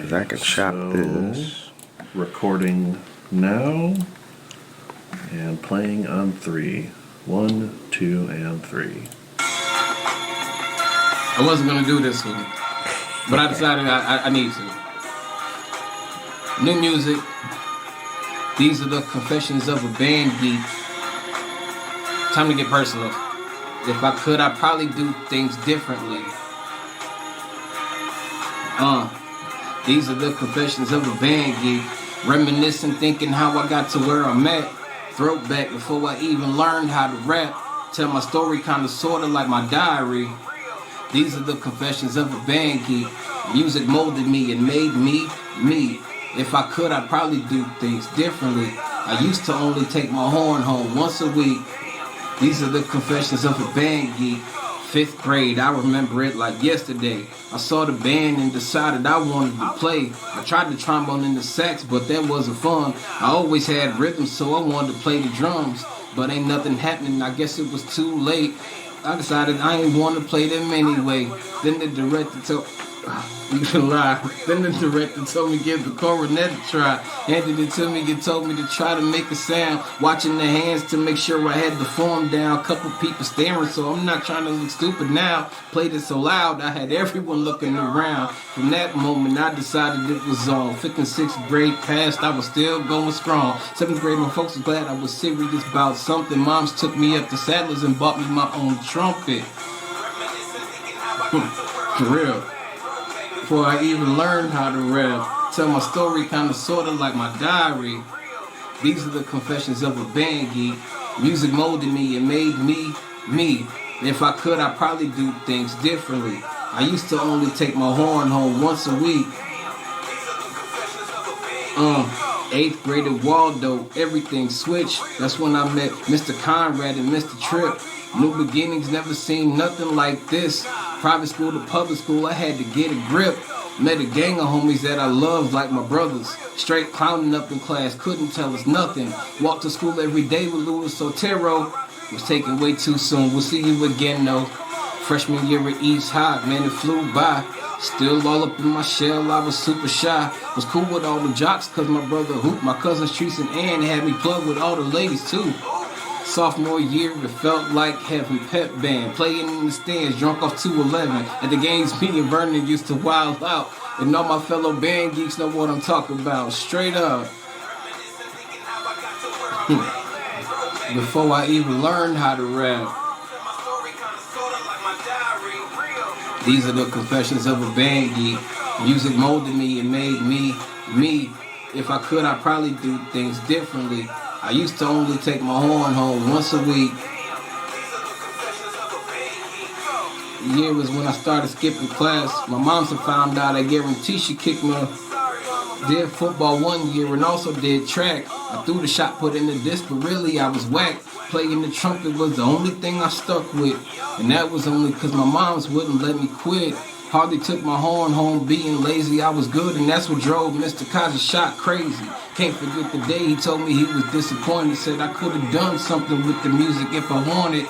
Because I could chop this. Recording now and playing on 3. 1, 2, and 3. I wasn't gonna do this one, but I decided I need to. New music. These are the confessions of a band geek. Time to get personal. If I could, I'd probably do things differently. These are the confessions of a band geek. Reminiscing, thinking how I got to where I'm at. Throwback before I even learned how to rap. Tell my story kinda sorta like my diary. These are the confessions of a band geek. Music molded me and made me, me. If I could, I'd probably do things differently. I used to only take my horn home once a week. These are the confessions of a band geek. 5th grade, I remember it like yesterday. I saw the band and decided I wanted to play. I tried the trombone and the sax, but that wasn't fun. I always had rhythm, so I wanted to play the drums. But ain't nothing happening, I guess it was too late. I decided I ain't want to play them anyway. Then the director told... You can lie. Then the director told me give the cornet a try. Handed it to me and told me to try to make a sound. Watching the hands to make sure I had the form down. Couple people staring, so I'm not trying to look stupid now. Played it so loud, I had everyone looking around. From that moment, I decided it was on. 5th and 6th grade passed, I was still going strong. 7th grade, my folks were glad I was serious about something. Moms took me up to Sadler's and bought me my own trumpet. For real. Before I even learned how to rap. Tell my story kinda sorta like my diary. These are the confessions of a band geek. Music molded me and made me, me. If I could, I'd probably do things differently. I used to only take my horn home once a week. 8th grade at Waldo, everything switched. That's when I met Mr. Conrad and Mr. Tripp. New beginnings, never seen nothing like this. Private school to public school, I had to get a grip. Met a gang of homies that I loved like my brothers. Straight clowning up in class, couldn't tell us nothing. Walked to school every day with Louis Sotero. Was taken way too soon, we'll see you again though. Freshman year at East High, man, it flew by. Still all up in my shell, I was super shy. Was cool with all the jocks, cause my brother Hoop, my cousins Treese and Ann had me plugged with all the ladies too. Sophomore year, it felt like having pep band. Playing in the stands, drunk off 211. At the games, me and Vernon used to wild out. And all my fellow band geeks know what I'm talking about. Straight up. Before I even learned how to rap. These are the confessions of a band geek. Music molded me and made me, me. If I could, I'd probably do things differently. I used to only take my horn home once a week. The year was when I started skipping class. My mom found out, I guarantee she kicked me. Did football one year and also did track. I threw the shot put in the disc, but really I was whack. Playing the trumpet was the only thing I stuck with. And that was only because my moms wouldn't let me quit. Hardly took my horn home, being lazy, I was good, and that's what drove Mr. Kaza's shot crazy. Can't forget the day he told me he was disappointed, said I could have done something with the music if I wanted.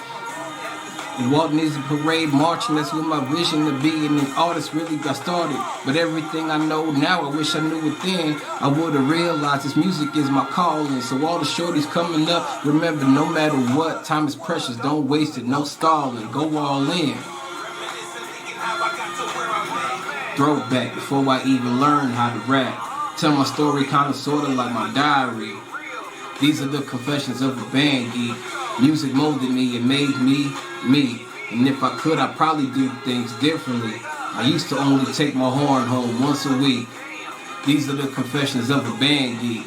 And Walton is a parade marching, that's what my vision to be, and an artist really got started. But everything I know now, I wish I knew it then. I would have realized this music is my calling. So all the shorties coming up, remember no matter what, time is precious, don't waste it, no stalling, go all in. Throwback before I even learned how to rap. Tell my story kinda sorta like my diary. These are the confessions of a band geek. Music molded me and made me, me. And if I could, I'd probably do things differently. I used to only take my horn home once a week. These are the confessions of a band geek.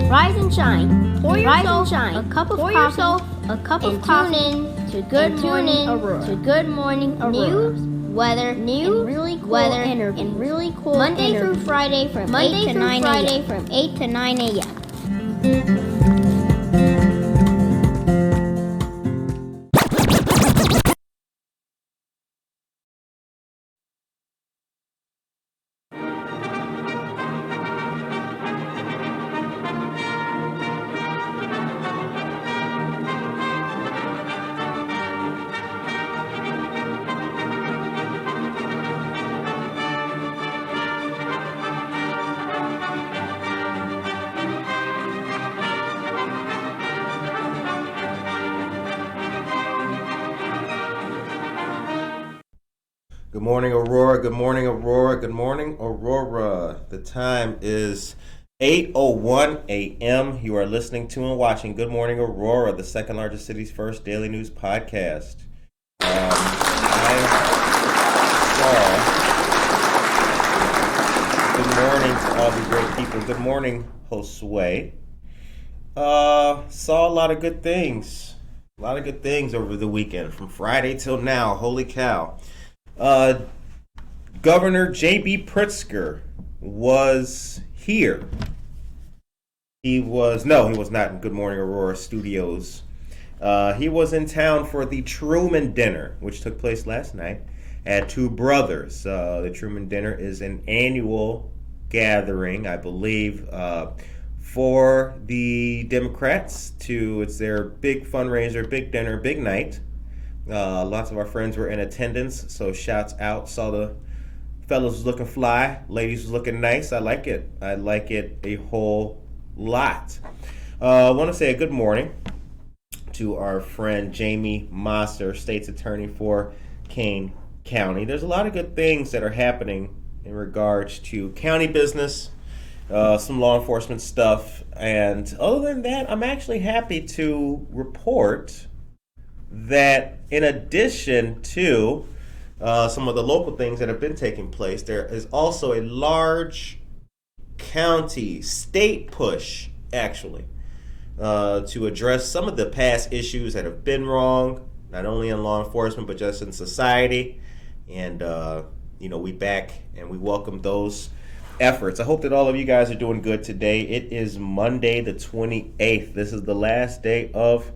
Rise and shine. Pour yourself a cup of coffee and tune in to Good Morning Aurora. News, weather, and really cool Monday through Friday from 8 to 9 a.m. Good morning, Aurora. Good morning, Aurora. Good morning, Aurora. The time is 8:01 a.m. You are listening to and watching Good Morning, Aurora, the second largest city's first daily news podcast. Good morning to all the great people. Good morning, Josue. Saw a lot of good things. A lot of good things over the weekend, from Friday till now. Holy cow. Governor J.B. Pritzker was here. He was not in Good Morning Aurora studios. He was in town for the Truman Dinner, which took place last night at Two Brothers. The Truman Dinner is an annual gathering, I believe, for the Democrats. It's their big fundraiser, big dinner, big night. Lots of our friends were in attendance, so shouts out. Saw the fellas was looking fly, ladies was looking nice. I like it. I like it a whole lot. I want to say a good morning to our friend Jamie Mosser, state's attorney for Kane County. There's a lot of good things that are happening in regards to county business, some law enforcement stuff, and other than that, I'm actually happy to report that in addition to some of the local things that have been taking place, there is also a large county, state push, actually, to address some of the past issues that have been wrong, not only in law enforcement, but just in society. And, we back and we welcome those efforts. I hope that all of you guys are doing good today. It is Monday the 28th. This is the last day of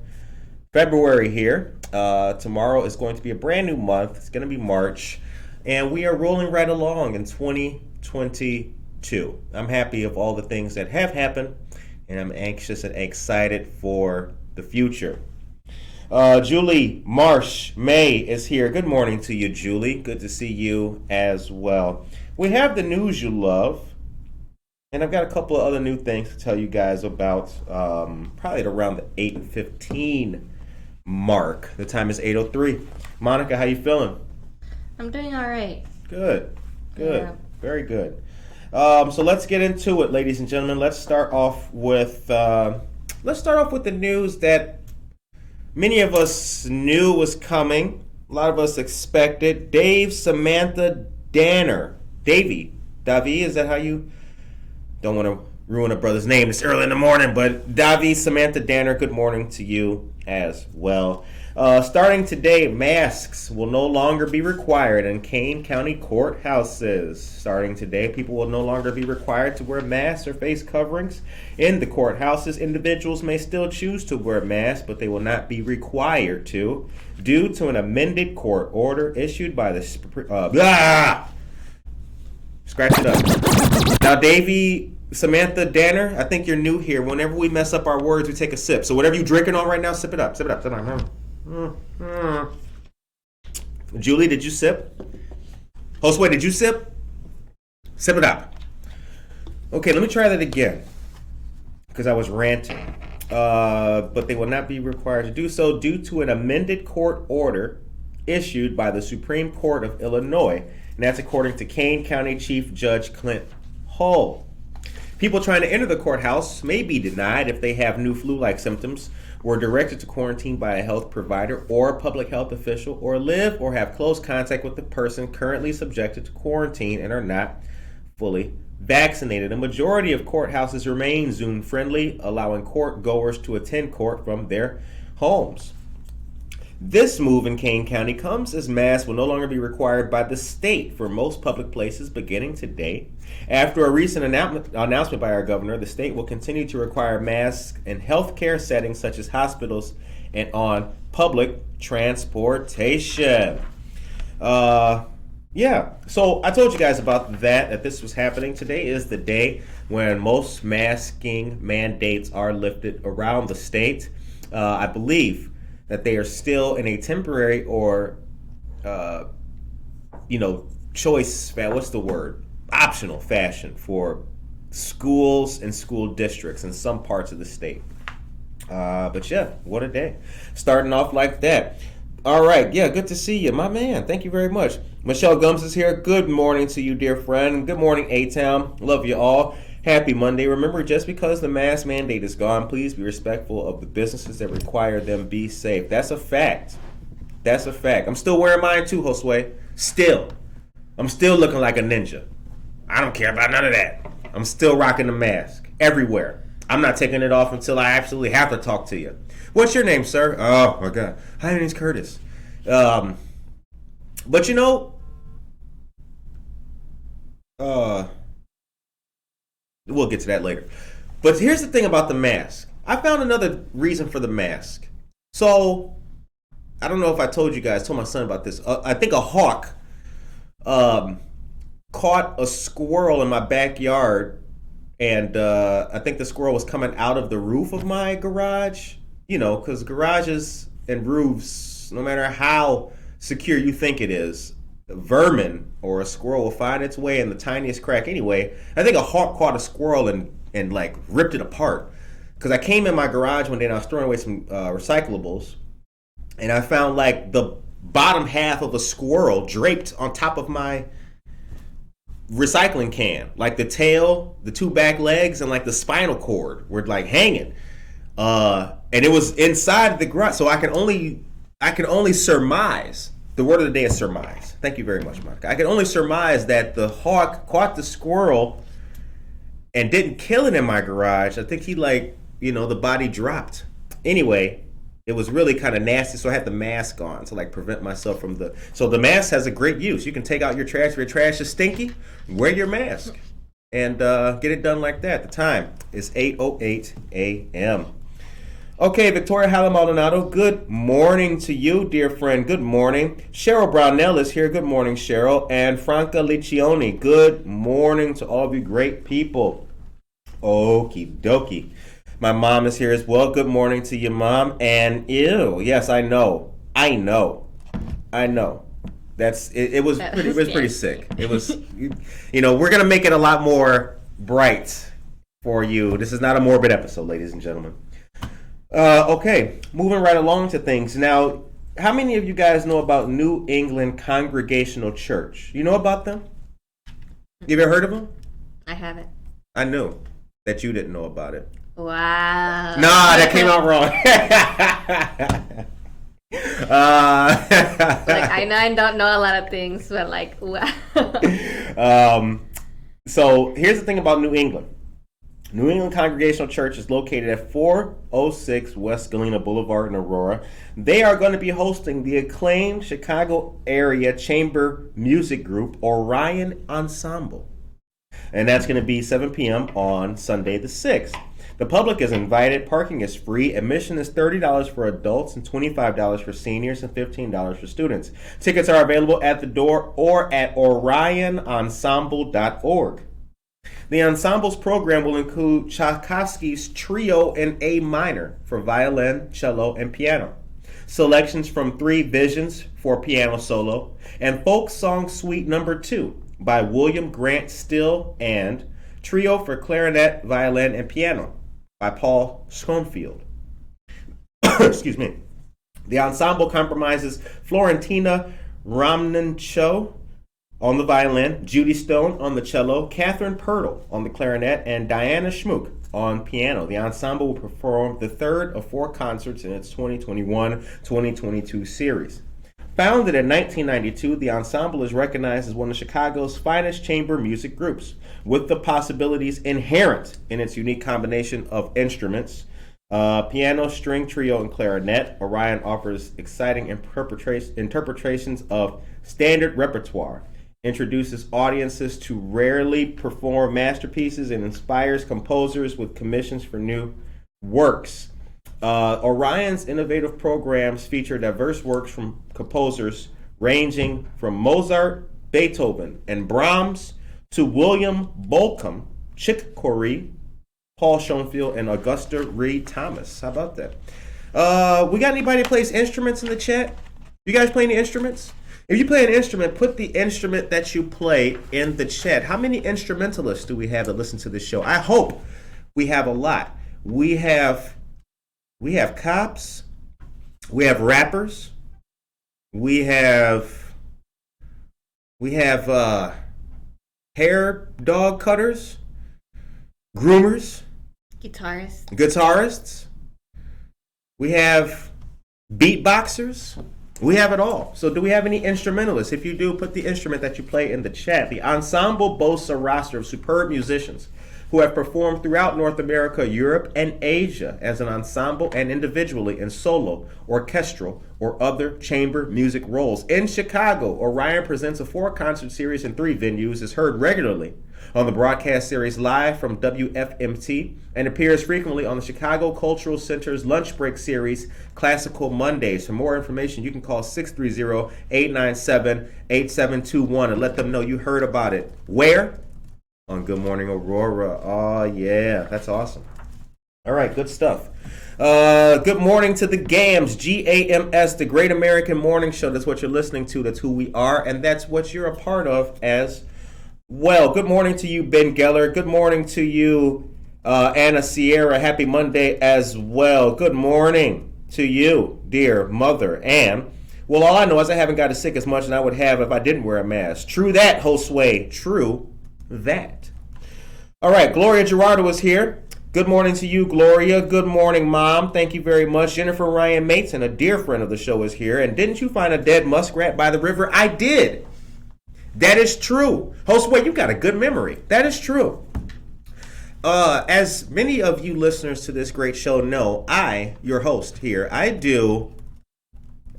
February here. Tomorrow is going to be a brand new month. It's going to be March. And we are rolling right along in 2022. I'm happy of all the things that have happened, and I'm anxious and excited for the future. Julie Marsh May is here. Good morning to you, Julie. Good to see you as well. We have the news you love, and I've got a couple of other new things to tell you guys about, probably at around the 8:15 mark. The time is 8:03. Monica, how you feeling? I'm doing all right. Good. Yeah. Very good. So let's get into it, ladies and gentlemen. Let's start off with the news that many of us knew was coming. A lot of us expected. Samantha Danner. Davy, is that how you? Don't want to ruin a brother's name. It's early in the morning, but Samantha Danner, good morning to you as well. Starting today, masks will no longer be required in Kane County courthouses. Starting today, people will no longer be required to wear masks or face coverings in the courthouses. Individuals may still choose to wear masks, but they will not be required to, due to an amended court order issued by the Scratch it up. Now, Samantha Danner, I think you're new here. Whenever we mess up our words, we take a sip. So whatever you're drinking on right now, sip it up. Sip it up. Julie, did you sip? Josue, did you sip? Sip it up. Okay, let me try that again, because I was ranting. But they will not be required to do so due to an amended court order issued by the Supreme Court of Illinois. And that's according to Kane County Chief Judge Clint Hull. People trying to enter the courthouse may be denied if they have new flu-like symptoms, were directed to quarantine by a health provider or a public health official, or live or have close contact with the person currently subjected to quarantine and are not fully vaccinated. A majority of courthouses remain Zoom-friendly, allowing court goers to attend court from their homes. This move in Kane County comes as masks will no longer be required by the state for most public places beginning today. After a recent announcement by our governor, the state will continue to require masks in healthcare settings such as hospitals and on public transportation. So I told you guys about that this was happening. Today is the day when most masking mandates are lifted around the state. I believe that they are still in a temporary or, optional fashion for schools and school districts in some parts of the state. But yeah, what a day. Starting off like that. All right. Yeah, good to see you, my man. Thank you very much. Michelle Gums is here. Good morning to you, dear friend. Good morning, A-Town. Love you all. Happy Monday. Remember, just because the mask mandate is gone, please be respectful of the businesses that require them be safe. That's a fact. That's a fact. I'm still wearing mine too, Josue. Still. I'm still looking like a ninja. I don't care about none of that. I'm still rocking the mask everywhere. I'm not taking it off until I absolutely have to talk to you. What's your name, sir? Oh, my God. Hi, my name's Curtis. But you know, we'll get to that later. But here's the thing about the mask. I found another reason for the mask. So, I don't know if I told you guys, told my son about this. I think a hawk caught a squirrel in my backyard, and I think the squirrel was coming out of the roof of my garage. You know, because garages and roofs, no matter how secure you think it is, vermin or a squirrel will find its way in the tiniest crack anyway. I think a hawk caught a squirrel and like ripped it apart. Because I came in my garage one day and I was throwing away some recyclables, and I found like the bottom half of a squirrel draped on top of my recycling can. Like the tail, the two back legs, and like the spinal cord were like hanging. And it was inside the garage, so I can only surmise. The word of the day is surmise. Thank you very much, Monica. I can only surmise that the hawk caught the squirrel and didn't kill it in my garage. I think he the body dropped. Anyway, it was really kind of nasty, so I had the mask on to like prevent myself from the. So the mask has a great use. You can take out your trash. If your trash is stinky, wear your mask and get it done like that. The time is 8:08 a.m. Okay, Victoria Halamaldonado, good morning to you, dear friend. Good morning. Cheryl Brownell is here. Good morning, Cheryl. And Franca Liccioni, good morning to all of you great people. Okie dokie. My mom is here as well. Good morning to your mom. And ew, yes, I know. That's it was pretty sick. It was we're gonna make it a lot more bright for you. This is not a morbid episode, ladies and gentlemen. Okay, moving right along to things. Now, how many of you guys know about New England Congregational Church? You know about them? You ever heard of them? I haven't. I knew that you didn't know about it. Wow. Nah, that came out wrong. Like I don't know a lot of things, but like wow. So here's the thing about New England. New England Congregational Church is located at 406 West Galena Boulevard in Aurora. They are going to be hosting the acclaimed Chicago area chamber music group Orion Ensemble. And that's going to be 7 p.m. on Sunday the 6th. The public is invited. Parking is free. Admission is $30 for adults and $25 for seniors and $15 for students. Tickets are available at the door or at orionensemble.org. The ensemble's program will include Tchaikovsky's Trio in A minor for violin, cello, and piano, selections from Three Visions for piano solo, and Folk Song Suite No. 2 by William Grant Still, and Trio for clarinet, violin, and piano by Paul Schoenfield. Excuse me. The ensemble comprises Florentina Romnencho on the violin, Judy Stone on the cello, Catherine Pirtle on the clarinet, and Diana Schmook on piano. The ensemble will perform the third of 4 concerts in its 2021-2022 series. Founded in 1992, the ensemble is recognized as one of Chicago's finest chamber music groups, with the possibilities inherent in its unique combination of instruments. Piano, string trio, and clarinet. Orion offers exciting interpretations of standard repertoire, introduces audiences to rarely performed masterpieces, and inspires composers with commissions for new works. Orion's innovative programs feature diverse works from composers ranging from Mozart, Beethoven, and Brahms to William Bolcom, Chick Corea, Paul Schoenfield, and Augusta Reed Thomas. How about that? We got anybody that plays instruments in the chat? You guys play any instruments? If you play an instrument, put the instrument that you play in the chat. How many instrumentalists do we have that listen to this show? I hope we have a lot. We have cops, we have rappers, We have hair dog cutters, groomers, guitarists. We have beatboxers. We have it all. So do we have any instrumentalists? If you do, put the instrument that you play in the chat. The ensemble boasts a roster of superb musicians who have performed throughout North America, Europe, and Asia as an ensemble and individually in solo, orchestral, or other chamber music roles. In Chicago, Orion presents a 4-concert series in 3 venues, is heard regularly on the broadcast series live from WFMT, and appears frequently on the Chicago Cultural Center's lunch break series, Classical Mondays. For more information, you can call 630-897-8721 and let them know you heard about it. Where? On Good Morning Aurora. Oh, yeah, that's awesome. All right, good stuff. Good morning to the GAMS, GAMS, the Great American Morning Show. That's what you're listening to. That's who we are, and that's what you're a part of as well. Good morning to you, Ben Geller. Good morning to you, Anna Sierra. Happy Monday as well. Good morning to you, dear Mother Ann. Well, all I know is I haven't got sick as much as I would have if I didn't wear a mask. True that, Josue. True that. All right, Gloria Gerardo is here. Good morning to you, Gloria. Good morning, Mom. Thank you very much. Jennifer Ryan Mason, a dear friend of the show, is here. And didn't you find a dead muskrat by the river? I did. That is true. Josue, you got a good memory. That is true. As many of you listeners to this great show know, I, your host here, I do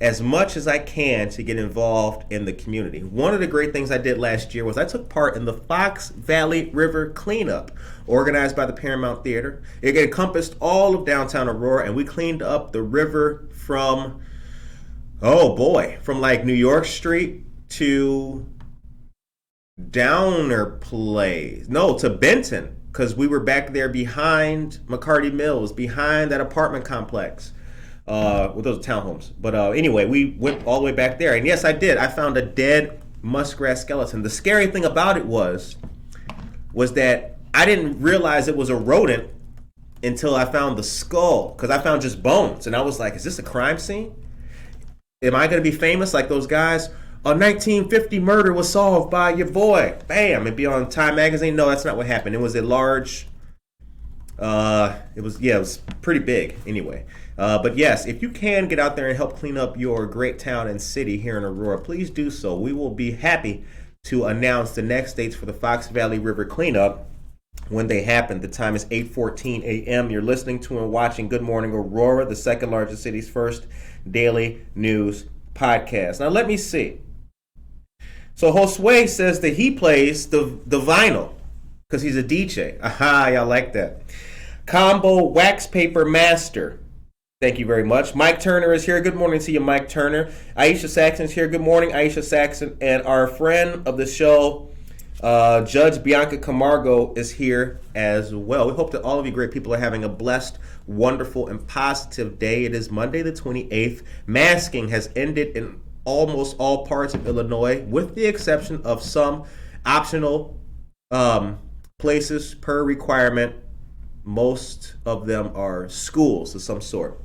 as much as I can to get involved in the community. One of the great things I did last year was I took part in the Fox Valley River cleanup organized by the Paramount Theater. It encompassed all of downtown Aurora, and we cleaned up the river from, from like New York Street to Downer Place. No, to Benton, because we were back there behind McCarty Mills, behind that apartment complex. Well, those are townhomes. But anyway, we went all the way back there. And yes, I did. I found a dead muskrat skeleton. The scary thing about it was that I didn't realize it was a rodent until I found the skull, because I found just bones. And I was like, is this a crime scene? Am I going to be famous like those guys? A 1950 murder was solved by your boy. Bam. It'd be on Time Magazine. No, that's not what happened. It was a large... it was pretty big anyway. But yes, if you can get out there and help clean up your great town and city here in Aurora, please do so. We will be happy to announce the next dates for the Fox Valley River cleanup when they happen. The time is 8:14 a.m. You're listening to and watching Good Morning Aurora, the second largest city's first daily news podcast. Now let me see. So Josue says that he plays the vinyl because he's a DJ. Aha, y'all like that. Combo Wax Paper Master. Thank you very much. Mike Turner is here. Good morning to you, Mike Turner. Aisha Saxon is here. Good morning, Aisha Saxon. And our friend of the show, Judge Bianca Camargo, is here as well. We hope that all of you great people are having a blessed, wonderful, and positive day. It is Monday the 28th. Masking has ended in almost all parts of Illinois, with the exception of some optional places per requirement. Most of them are schools of some sort,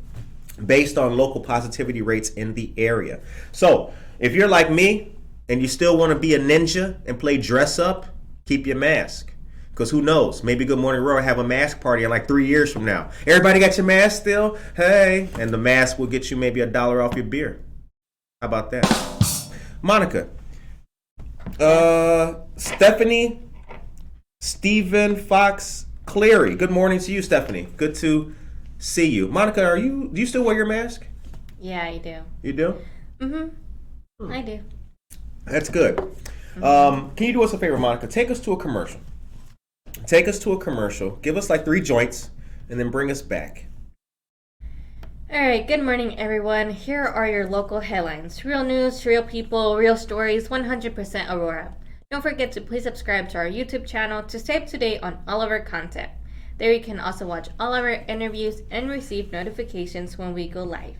based on local positivity rates in the area. So if you're like me and you still want to be a ninja and play dress up, keep your mask. Because who knows? Maybe Good Morning Aurora have a mask party in like 3 years from now. Everybody got your mask still? Hey. And the mask will get you maybe $1 off your beer. How about that? Monica. Stephanie. Stephen Fox Cleary. Good morning to you, Stephanie. Good to see you. Monica, do you still wear your mask? Yeah, I do. You do? Mm-hmm. I do. That's good. Can you do us a favor, Monica? Take us to a commercial. Give us like 3 joints, and then bring us back. All right, good morning, everyone. Here are your local headlines. Real news, real people, real stories, 100% Aurora. Don't forget to please subscribe to our YouTube channel to stay up to date on all of our content. There you can also watch all of our interviews and receive notifications when we go live.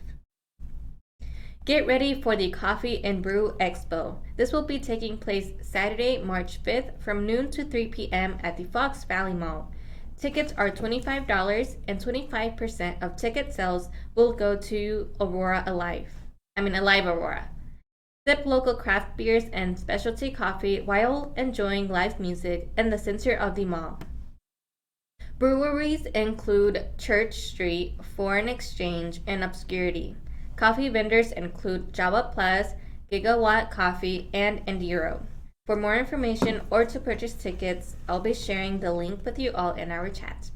Get ready for the Coffee and Brew Expo. This will be taking place Saturday, March 5th from noon to 3 p.m. at the Fox Valley Mall. Tickets are $25 and 25% of ticket sales will go to Alive Aurora. Sip local craft beers and specialty coffee while enjoying live music in the center of the mall. Breweries include Church Street, Foreign Exchange, and Obscurity. Coffee vendors include Java Plus, Gigawatt Coffee, and Enduro. For more information or to purchase tickets, I'll be sharing the link with you all in our chat.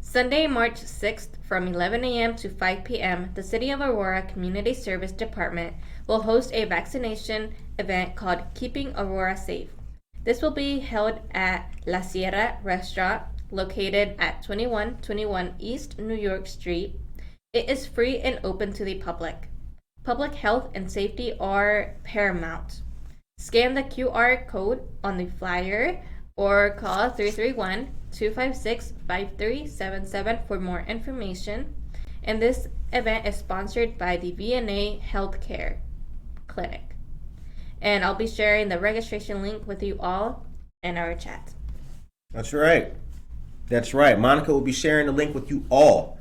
Sunday, March 6th from 11 a.m. to 5 p.m., the City of Aurora Community Service Department will host a vaccination event called Keeping Aurora Safe. This will be held at La Sierra Restaurant, located at 2121 East New York Street. It is free and open to the public. Public health and safety are paramount. Scan the QR code on the flyer or call 331-256-5377 for more information. And this event is sponsored by the VNA Healthcare Clinic. And I'll be sharing the registration link with you all in our chat. That's right. That's right. Monica will be sharing the link with you all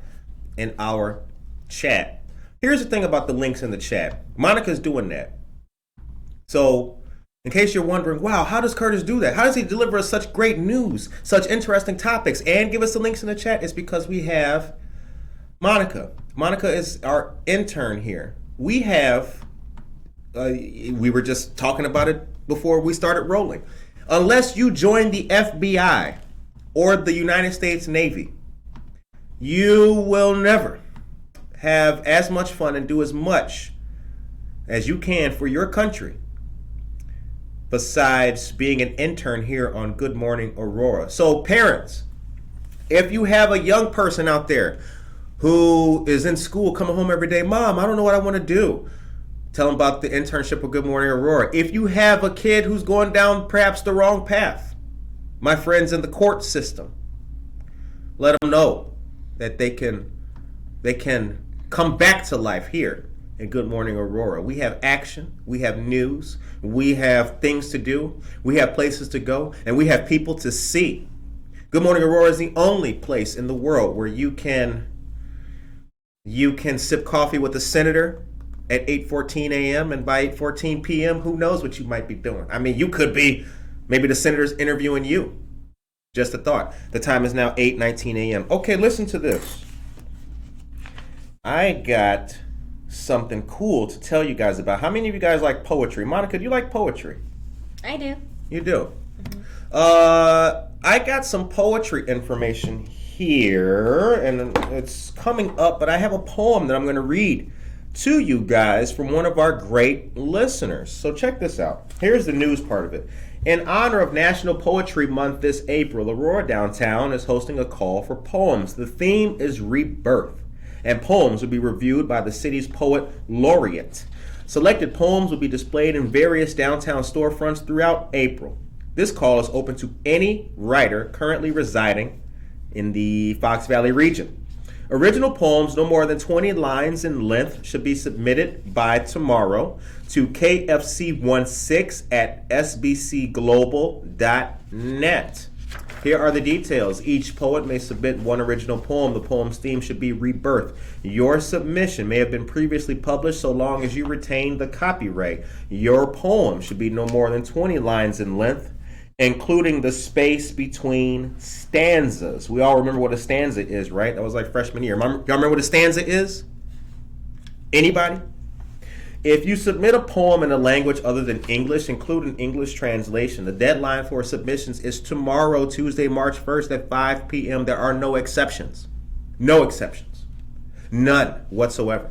in our chat. Here's the thing about the links in the chat. Monica's doing that. So, in case you're wondering, wow, how does Curtis do that? How does he deliver us such great news, such interesting topics, and give us the links in the chat? It's because we have Monica. Monica is our intern here. We have, we were just talking about it before we started rolling. Unless you join the FBI or the United States Navy, you will never have as much fun and do as much as you can for your country besides being an intern here on Good Morning Aurora. So parents, if you have a young person out there who is in school coming home every day, Mom, I don't know what I want to do, tell them about the internship with Good Morning Aurora. If you have a kid who's going down perhaps the wrong path, my friends in the court system, let them know that they can come back to life here in Good Morning Aurora. We have action, we have news, we have things to do, we have places to go, and we have people to see. Good Morning Aurora is the only place in the world where you can sip coffee with a senator at 8:14 a.m. and by 8:14 p.m., who knows what you might be doing. I mean, you could be, maybe the senator's interviewing you. Just a thought. The time is now 8:19 a.m. Okay, listen to this. I got something cool to tell you guys about. How many of you guys like poetry? Monica, do you like poetry? I do. You do? I got some poetry information here, and it's coming up, but I have a poem that I'm going to read to you guys from one of our great listeners. So check this out. Here's the news part of it. In honor of National Poetry Month this April, Aurora Downtown is hosting a call for poems. The theme is rebirth, and poems will be reviewed by the city's poet laureate. Selected poems will be displayed in various downtown storefronts throughout April. This call is open to any writer currently residing in the Fox Valley region. Original poems no more than 20 lines in length should be submitted by tomorrow to kfc16@sbcglobal.net. Here are the details. Each poet may submit one original poem. The poem's theme should be rebirth. Your submission may have been previously published so long as you retain the copyright. Your poem should be no more than 20 lines in length, including the space between stanzas. We all remember what a stanza is, right? That was like freshman year. Y'all remember what a stanza is? Anybody? If you submit a poem in a language other than English, include an English translation. The deadline for submissions is tomorrow, Tuesday, March 1st at 5 p.m. There are no exceptions. No exceptions. None whatsoever.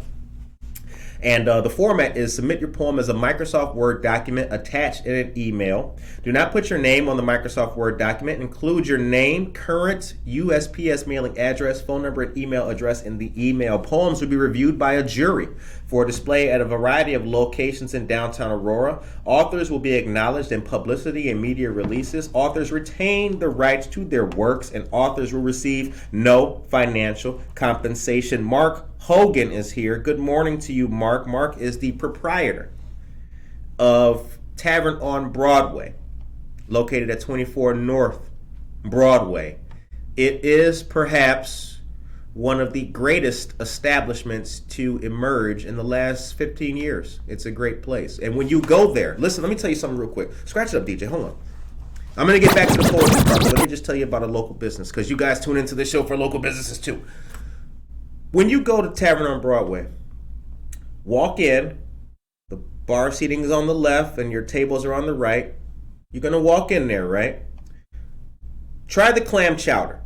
And the format is submit your poem as a Microsoft Word document attached in an email. Do not put your name on the Microsoft Word document. Include your name, current USPS mailing address, phone number, and email address in the email. Poems will be reviewed by a jury for display at a variety of locations in downtown Aurora. Authors will be acknowledged in publicity and media releases. Authors retain the rights to their works, and authors will receive no financial compensation. Mark Hogan is here. Good morning to you, Mark. Mark is the proprietor of Tavern on Broadway, located at 24 North Broadway. It is perhaps one of the greatest establishments to emerge in the last 15 years. It's a great place. And when you go there, listen, let me tell you something real quick. Scratch it up, DJ. Hold on. I'm going to get back to the poetry part, but let me just tell you about a local business, because you guys tune into this show for local businesses too. When you go to Tavern on Broadway, walk in, the bar seating is on the left and your tables are on the right. You're going to walk in there, right? Try the clam chowder.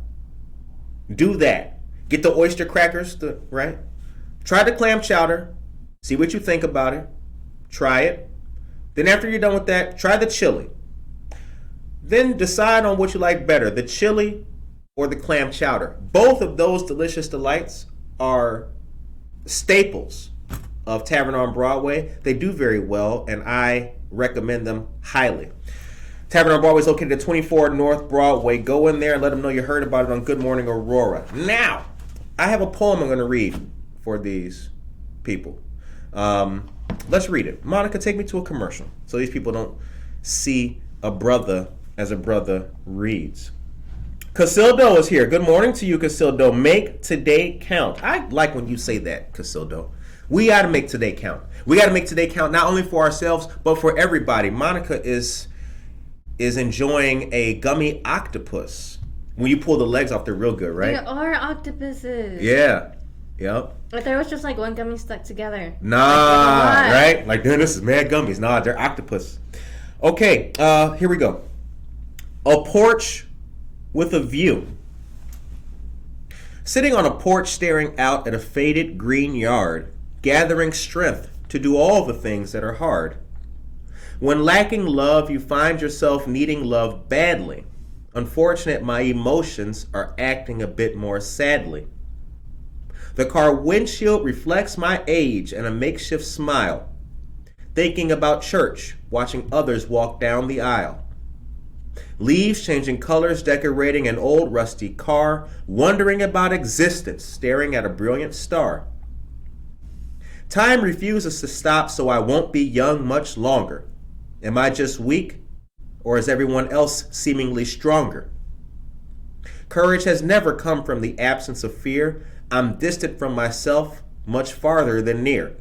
Do that. Get the oyster crackers, right? Try the clam chowder. See what you think about it. Try it. Then after you're done with that, try the chili. Then decide on what you like better, the chili or the clam chowder. Both of those delicious delights are staples of Tavern on Broadway. They do very well, and I recommend them highly. Tavern on Broadway is located at 24 North Broadway. Go in there and let them know you heard about it on Good Morning Aurora. Now, I have a poem I'm going to read for these people. Let's read it. Monica, take me to a commercial so these people don't see a brother as a brother reads. Casildo is here. Good morning to you, Casildo. Make today count. I like when you say that, Casildo. We got to make today count. We got to make today count not only for ourselves, but for everybody. Monica is enjoying a gummy octopus. When you pull the legs off, they're real good, right? They are octopuses. Yeah. Yep. But there was just like one gummy stuck together. Nah, right? Like, man, this is mad gummies. Nah, they're octopus. Okay, here we go. A porch with a view. Sitting on a porch staring out at a faded green yard, gathering strength to do all the things that are hard. When lacking love, you find yourself needing love badly. Unfortunate, my emotions are acting a bit more sadly. The car windshield reflects my age and a makeshift smile. Thinking about church, watching others walk down the aisle. Leaves changing colors, decorating an old rusty car, wondering about existence, staring at a brilliant star. Time refuses to stop, so I won't be young much longer. Am I just weak, or is everyone else seemingly stronger? Courage has never come from the absence of fear. I'm distant from myself, much farther than near.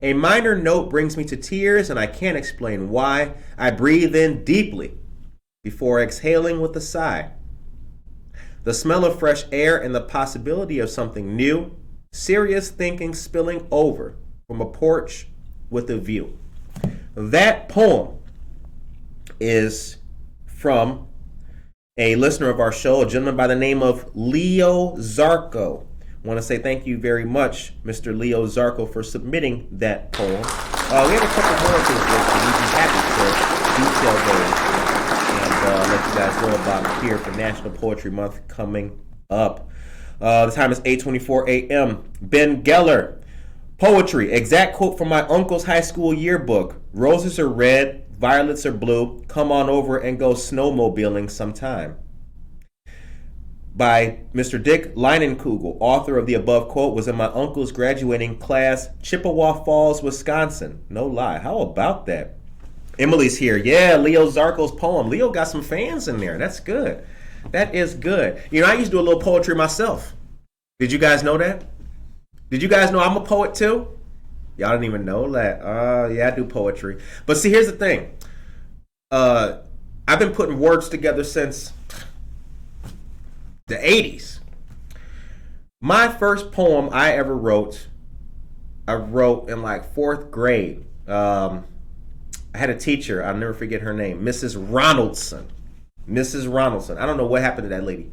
A minor note brings me to tears, and I can't explain why. I breathe in deeply before exhaling with a sigh. The smell of fresh air and the possibility of something new, serious thinking spilling over from a porch with a view. That poem is from a listener of our show, a gentleman by the name of Leo Zarco. I want to say thank you very much, Mr. Leo Zarco, for submitting that poem. We have a couple more of his works, and we'd be happy to detail those and let you guys know about it here for National Poetry Month coming up. The time is 8:24 a.m. Ben Geller, poetry, exact quote from my uncle's high school yearbook. Roses are red, violets are blue. Come on over and go snowmobiling sometime. By Mr. Dick Leinenkugel, author of the above quote, was in my uncle's graduating class, Chippewa Falls, Wisconsin. No lie. How about that? Emily's here. Yeah, Leo Zarco's poem. Leo got some fans in there. That's good. That is good. You know, I used to do a little poetry myself. Did you guys know that? Did you guys know I'm a poet too? Y'all didn't even know that. Yeah, I do poetry. But see, here's the thing. I've been putting words together since the 80s. My first poem I ever wrote, I wrote in like 4th grade. I had a teacher, I'll never forget her name, Mrs. Ronaldson. Mrs. Ronaldson. I don't know what happened to that lady.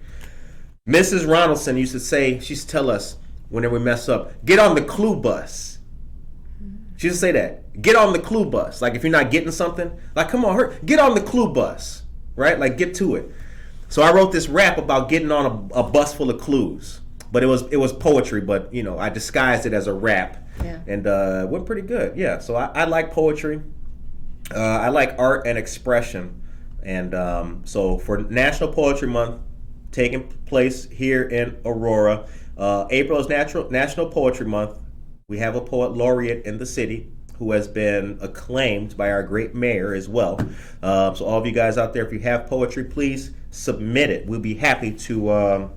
Mrs. Ronaldson used to say, she used to tell us whenever we mess up, get on the clue bus. She used to say that. Get on the clue bus. Like if you're not getting something, like come on, get on the clue bus. Right? Like get to it. So I wrote this rap about getting on a bus full of clues. But it was poetry, but you know, I disguised it as a rap. Yeah. And it went pretty good. Yeah. So I like poetry. I like art and expression. And so for National Poetry Month, taking place here in Aurora, April is National Poetry Month. We have a poet laureate in the city who has been acclaimed by our great mayor as well. So all of you guys out there, if you have poetry, please submit it. We'll be happy to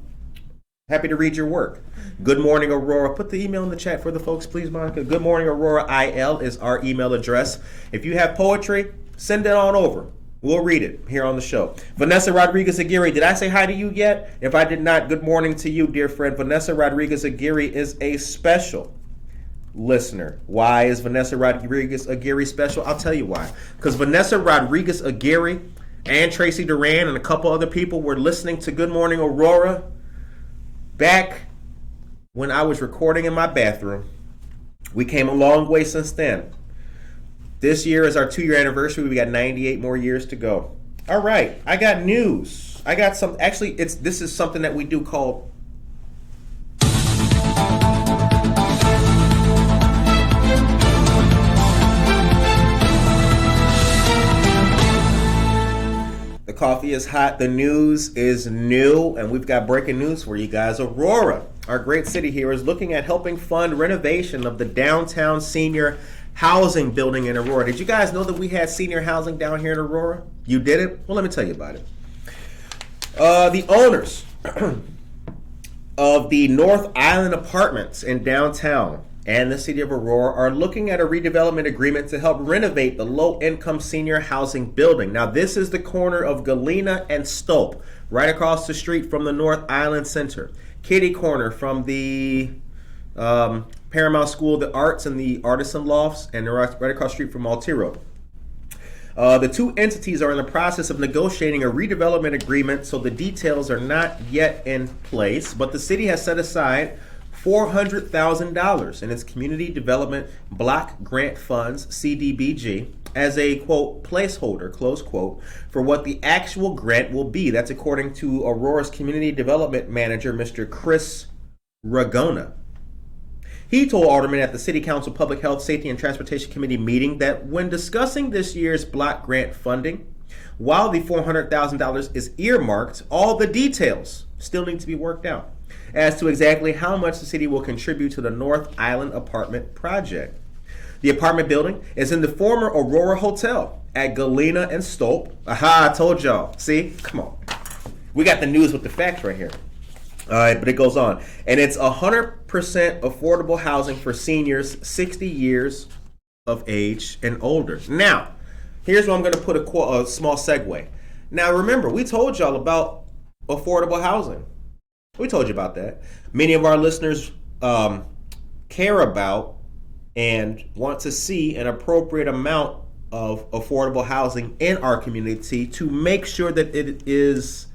Happy to read your work. Good morning, Aurora. Put the email in the chat for the folks, please, Monica. Good morning, Aurora IL is our email address. If you have poetry, send it on over. We'll read it here on the show. Vanessa Rodriguez Aguirre, did I say hi to you yet? If I did not, good morning to you, dear friend. Vanessa Rodriguez Aguirre is a special listener. Why is Vanessa Rodriguez Aguirre special? I'll tell you why. Because Vanessa Rodriguez Aguirre and Tracy Duran and a couple other people were listening to Good Morning Aurora back when I was recording in my bathroom. We came a long way since then. This year is our 2-year anniversary. We got 98 more years to go. All right, I got news. I got some. Actually, this is something that we do called the coffee is hot. The news is new, and we've got breaking news for you guys. Aurora, our great city here, is looking at helping fund renovation of the downtown senior housing building in Aurora. Did you guys know that we had senior housing down here in Aurora? You did it? Well, let me tell you about it. The owners of the North Island Apartments in downtown and the city of Aurora are looking at a redevelopment agreement to help renovate the low-income senior housing building. Now, this is the corner of Galena and Stope, right across the street from the North Island Center. Kitty corner from the Paramount School of the Arts and the Artisan Lofts, and they're right across the street from Altiro. The two entities are in the process of negotiating a redevelopment agreement, so the details are not yet in place, but the city has set aside $400,000 in its Community Development Block Grant Funds, CDBG, as a, quote, placeholder, close quote, for what the actual grant will be. That's according to Aurora's Community Development Manager, Mr. Chris Ragona. He told aldermen at the City Council Public Health, Safety, and Transportation Committee meeting that when discussing this year's block grant funding, while the $400,000 is earmarked, all the details still need to be worked out as to exactly how much the city will contribute to the North Island apartment project. The apartment building is in the former Aurora Hotel at Galena and Stope. Aha, I told y'all. See? Come on. We got the news with the facts right here. All right, but it goes on. And it's 100% affordable housing for seniors 60 years of age and older. Now, here's where I'm going to put a small segue. Now, remember, we told y'all about affordable housing. We told you about that. Many of our listeners care about and want to see an appropriate amount of affordable housing in our community to make sure that it is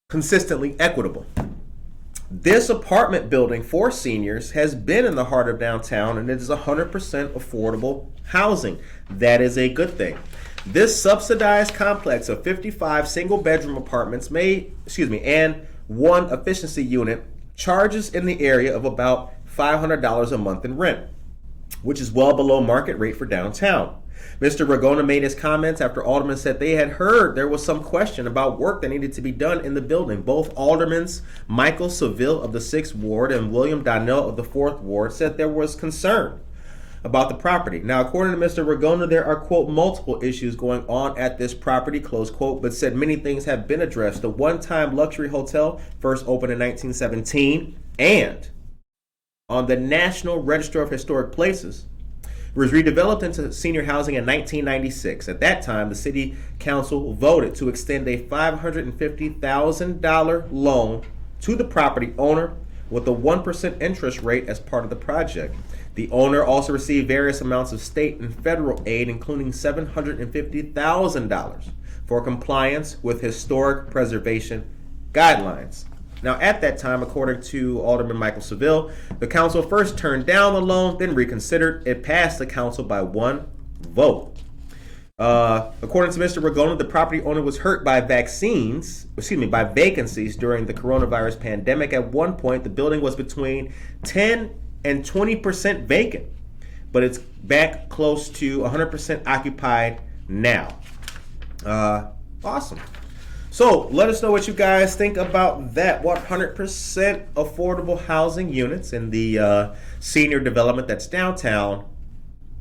consistently equitable. This apartment building for seniors has been in the heart of downtown, and it is 100% affordable housing. That is a good thing. This subsidized complex of 55 single-bedroom apartments and one efficiency unit charges in the area of about $500 a month in rent, which is well below market rate for downtown. Mr. Ragona made his comments after aldermen said they had heard there was some question about work that needed to be done in the building. Both aldermen, Michael Seville of the 6th Ward and William Donnell of the 4th Ward, said there was concern about the property. Now, according to Mr. Ragona, there are, quote, multiple issues going on at this property, close quote, but said many things have been addressed. The one-time luxury hotel first opened in 1917 and on the National Register of Historic Places was redeveloped into senior housing in 1996. At that time, the city council voted to extend a $550,000 loan to the property owner with a 1% interest rate as part of the project. The owner also received various amounts of state and federal aid, including $750,000 for compliance with historic preservation guidelines. Now, at that time, according to Alderman Michael Seville, the council first turned down the loan, then reconsidered. It passed the council by one vote. According to Mr. Ragona, the property owner was hurt by vacancies during the coronavirus pandemic. At one point, the building was between 10 and 20% vacant, but it's back close to 100% occupied now. Awesome. So let us know what you guys think about that. 100% affordable housing units in the senior development that's downtown,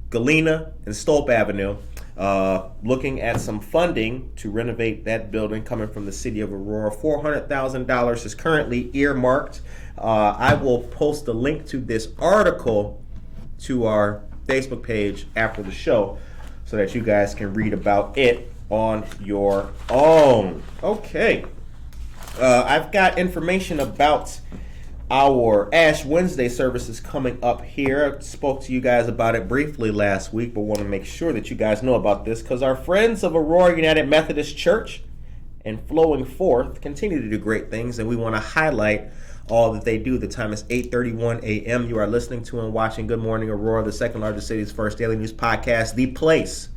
Galena and Stope Avenue. looking at some funding to renovate that building coming from the city of Aurora. $400,000 is currently earmarked. I will post a link to this article to our Facebook page after the show so that you guys can read about it on your own. Okay. I've got information about our Ash Wednesday services coming up here. I spoke to you guys about it briefly last week, but want to make sure that you guys know about this because our friends of Aurora United Methodist Church and Flowing Forth continue to do great things, and we want to highlight all that they do. The time is 8:31 a.m. You are listening to and watching Good Morning Aurora, the second largest city's first daily news podcast, the place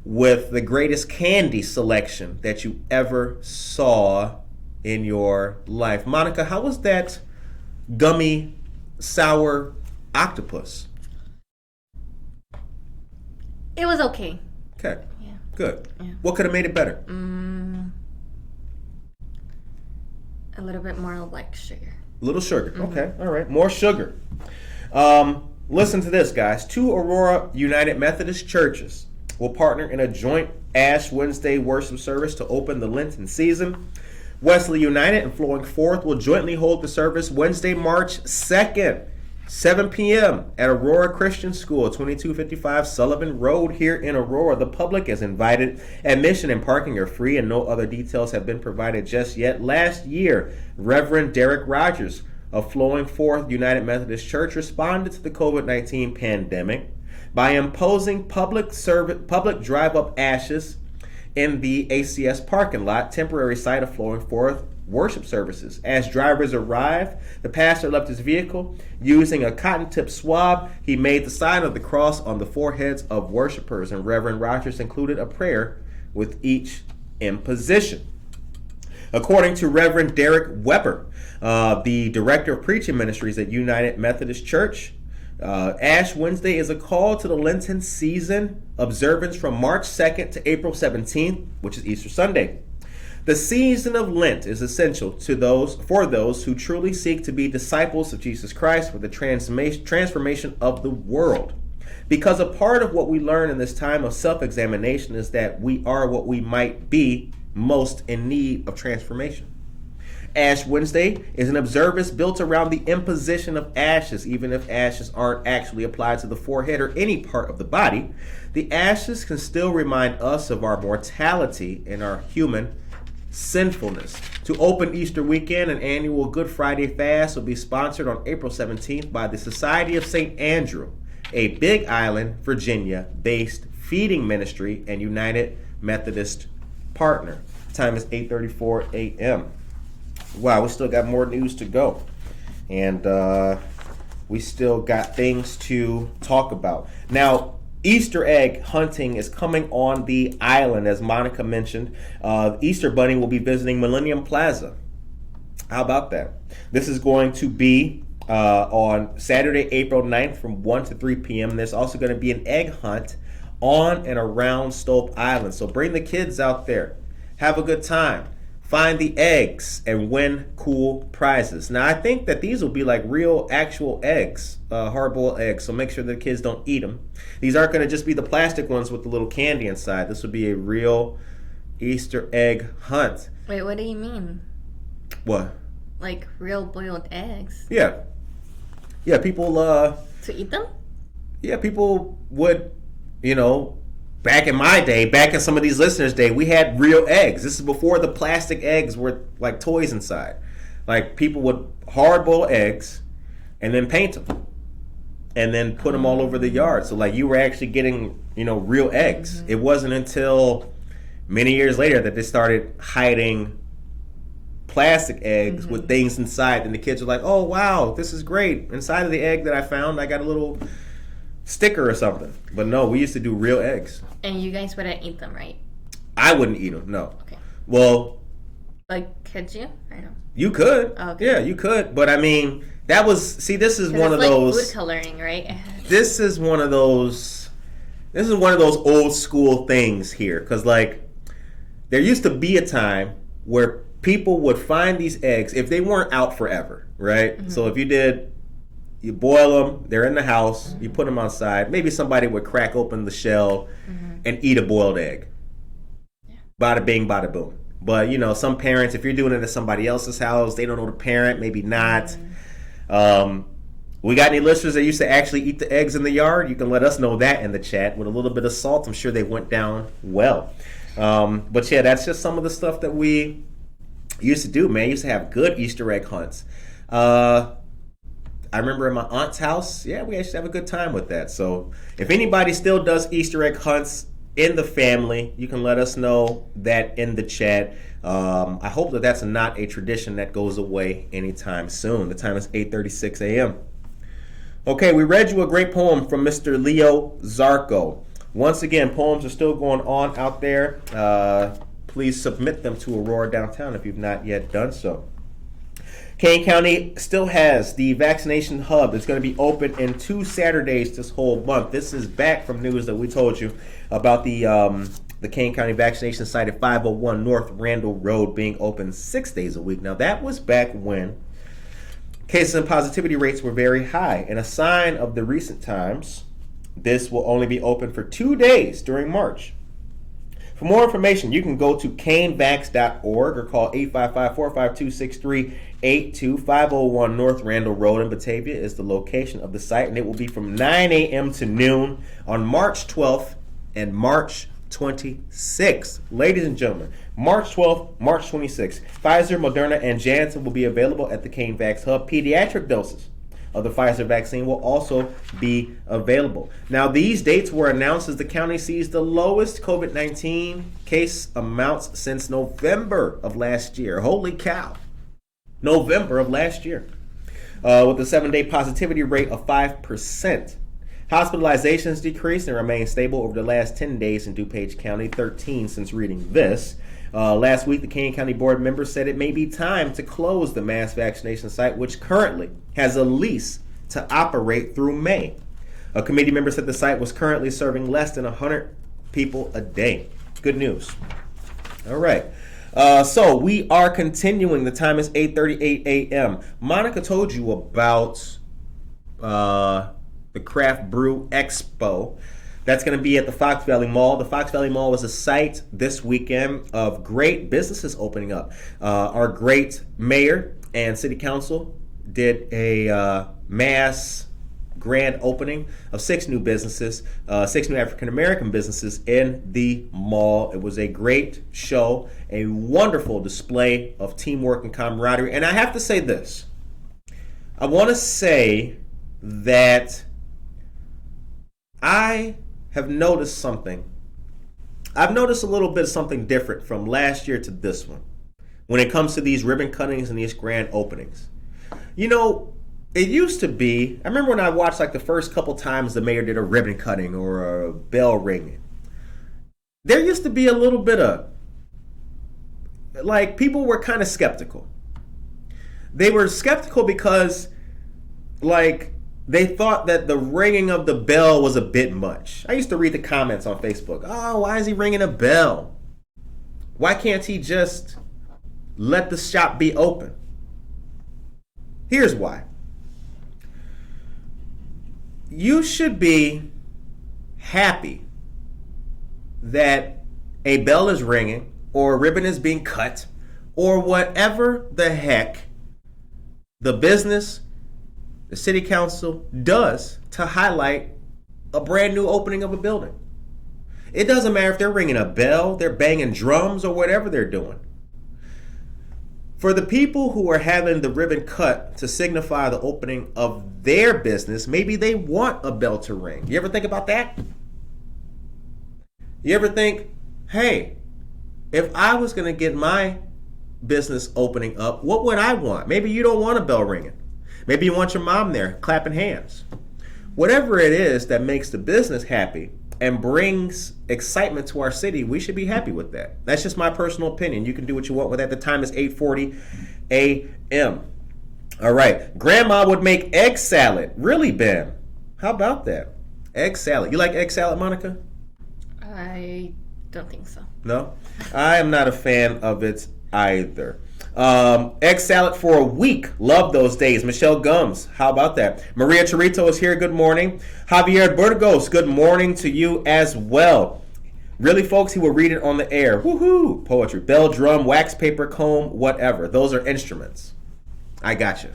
with the greatest candy selection that you ever saw in your life. Monica, how was that gummy sour octopus? It was okay. Okay. Yeah. Good. Yeah. What could have made it better? A little bit more like sugar. A little sugar. Okay. All right. More sugar. Listen to this, guys. 2 Aurora United Methodist churches will partner in a joint Ash Wednesday worship service to open the Lenten season. Wesley United and Flowing Forth will jointly hold the service Wednesday, March 2nd, 7 p.m. at Aurora Christian School, 2255 Sullivan Road here in Aurora. The public is invited. Admission and parking are free, and no other details have been provided just yet. Last year, Reverend Derek Rogers of Flowing Forth United Methodist Church responded to the COVID-19 pandemic by imposing public drive-up ashes in the ACS parking lot, temporary site of Flowing Forth worship services. As drivers arrived, the pastor left his vehicle. Using a cotton-tip swab, he made the sign of the cross on the foreheads of worshipers, and Reverend Rogers included a prayer with each imposition. According to Reverend Derek Weber, the Director of Preaching Ministries at United Methodist Church, Ash Wednesday is a call to the Lenten season observance from March 2nd to April 17th, which is Easter Sunday. The season of Lent is essential for those who truly seek to be disciples of Jesus Christ for the transformation of the world. Because a part of what we learn in this time of self-examination is that we are what we might be most in need of transformation. Ash Wednesday is an observance built around the imposition of ashes. Even if ashes aren't actually applied to the forehead or any part of the body, the ashes can still remind us of our mortality and our human sinfulness. To open Easter weekend, an annual Good Friday fast will be sponsored on April 17th by the Society of St. Andrew, a Big Island, Virginia-based feeding ministry and United Methodist partner. Time is 8:34 a.m. Wow, we still got more news to go. And we still got things to talk about. Now, Easter egg hunting is coming on the island, as Monica mentioned. Easter Bunny will be visiting Millennium Plaza. How about that? This is going to be on Saturday, April 9th from 1 to 3 p.m. There's also going to be an egg hunt on and around Stope Island. So bring the kids out there. Have a good time. Find the eggs and win cool prizes. Now, I think that these will be like real, actual eggs, hard-boiled eggs, so make sure the kids don't eat them. These aren't going to just be the plastic ones with the little candy inside. This will be a real Easter egg hunt. Wait, what do you mean? What? Like real boiled eggs? Yeah. Yeah, people... To eat them? Yeah, people would, back in my day, back in some of these listeners' day, we had real eggs. This is before the plastic eggs were like toys inside. Like people would hard boil eggs and then paint them and then put them all over the yard. So like you were actually getting, real eggs. Mm-hmm. It wasn't until many years later that they started hiding plastic eggs with things inside. And the kids were like, oh, wow, this is great. Inside of the egg that I found, I got a little sticker or something. But no, we used to do real eggs. And you guys wouldn't eat them, right? I wouldn't eat them, no. Okay. Well, like, could you? I don't. You could. Oh, okay. Yeah, you could. But I mean, this is one of like those food coloring, right? This is one of those old school things here, cuz like there used to be a time where people would find these eggs if they weren't out forever, right? Mm-hmm. So if you did You boil them. They're in the house. You put them outside. Maybe somebody would crack open the shell and eat a boiled egg. Bada bing, bada boom. But, you know, some parents, if you're doing it at somebody else's house, they don't know the parent, maybe not. We got any listeners that used to actually eat the eggs in the yard? You can let us know that in the chat. With a little bit of salt, I'm sure they went down well. But yeah, that's just some of the stuff that we used to do, man. Used to have good Easter egg hunts. I remember in my aunt's house, we actually have a good time with that. So if anybody still does Easter egg hunts in the family, you can let us know that in the chat. I hope that that's not a tradition that goes away anytime soon. The time is 8:36 a.m. Okay, we read you a great poem from Mr. Leo Zarco. Once again, poems are still going on out there. Please submit them to Aurora Downtown if you've not yet done so. Kane County still has the vaccination hub. It's going to be open in 2 Saturdays this whole month. This is back from news that we told you about the Kane County vaccination site at 501 North Randall Road being open 6 days a week. Now, that was back when cases and positivity rates were very high. And a sign of the recent times, this will only be open for 2 days during March. For more information, you can go to canevax.org or call 855-452-6382. 501 North Randall Road in Batavia is the location of the site, and it will be from 9 a.m. to noon on March 12th and March 26th. Ladies and gentlemen, March 12th, March 26th. Pfizer, Moderna, and Janssen will be available at the Kane Vax Hub. Pediatric doses of the Pfizer vaccine will also be available. Now, these dates were announced as the county sees the lowest COVID-19 case amounts since November of last year. Holy cow. November of last year. With a 7-day positivity rate of 5%. Hospitalizations decreased and remained stable over the last 10 days in DuPage County, 13 since reading this. Last week, the Kane County Board members said it may be time to close the mass vaccination site, which currently has a lease to operate through May. A committee member said the site was currently serving less than 100 people a day. Good news. All right. So we are continuing. The time is 8:38 a.m. Monica told you about the Craft Brew Expo. That's going to be at the Fox Valley Mall. The Fox Valley Mall is a site this weekend of great businesses opening up. Our great mayor and city council did a mass grand opening of 6 new businesses, 6 new African-American businesses in the mall. It was a great show, a wonderful display of teamwork and camaraderie. And I have to say this. I want to say that I have noticed something. I've noticed a little bit of something different from last year to this one when it comes to these ribbon cuttings and these grand openings. You know, it used to be, I remember when I watched like the first couple times the mayor did a ribbon cutting or a bell ringing. There used to be a little bit of, like, people were kind of skeptical. They were skeptical because, like, they thought that the ringing of the bell was a bit much. I used to read the comments on Facebook. Oh, why is he ringing a bell? Why can't he just let the shop be open? Here's why. You should be happy that a bell is ringing or a ribbon is being cut or whatever the heck the business, the city council does to highlight a brand new opening of a building. It doesn't matter if they're ringing a bell, they're banging drums, or whatever they're doing. For the people who are having the ribbon cut to signify the opening of their business, maybe they want a bell to ring. You ever think about that? You ever think, hey, if I was going to get my business opening up, what would I want? Maybe you don't want a bell ringing. Maybe you want your mom there clapping hands. Whatever it is that makes the business happy and brings excitement to our city, we should be happy with that. That's just my personal opinion. You can do what you want with that. The time is 8:40 a.m. All right. Grandma would make egg salad. Really, Ben? How about that? Egg salad. You like egg salad, Monica? I don't think so. No? I am not a fan of it either. Egg salad for a week. Love those days. Michelle Gums, how about that? Maria Torito is here. Good morning. Javier Burgos, good morning to you as well. Really, folks, he will read it on the air. Woohoo! Poetry. Bell, drum, wax, paper, comb, whatever. Those are instruments. I got you.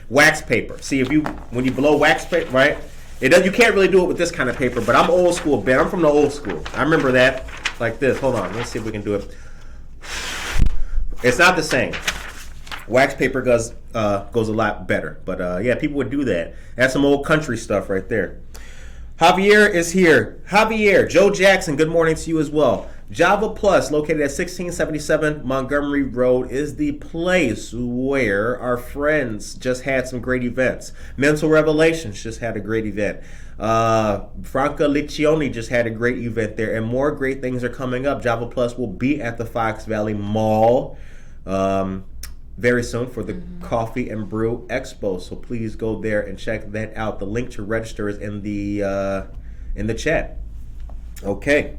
Wax paper. See, when you blow wax paper, right? You can't really do it with this kind of paper, but I'm old school, Ben. I'm from the old school. I remember that like this. Hold on. Let's see if we can do it. It's not the same. Wax paper goes a lot better. But yeah, people would do that. That's some old country stuff right there. Javier is here. Javier, Joe Jackson, good morning to you as well. Java Plus, located at 1677 Montgomery Road, is the place where our friends just had some great events. Mental Revelations just had a great event. Franca Liccioni just had a great event there, and more great things are coming up. Java Plus will be at the Fox Valley Mall very soon for the Coffee and Brew Expo. So please go there and check that out. The link to register is in the chat. Okay.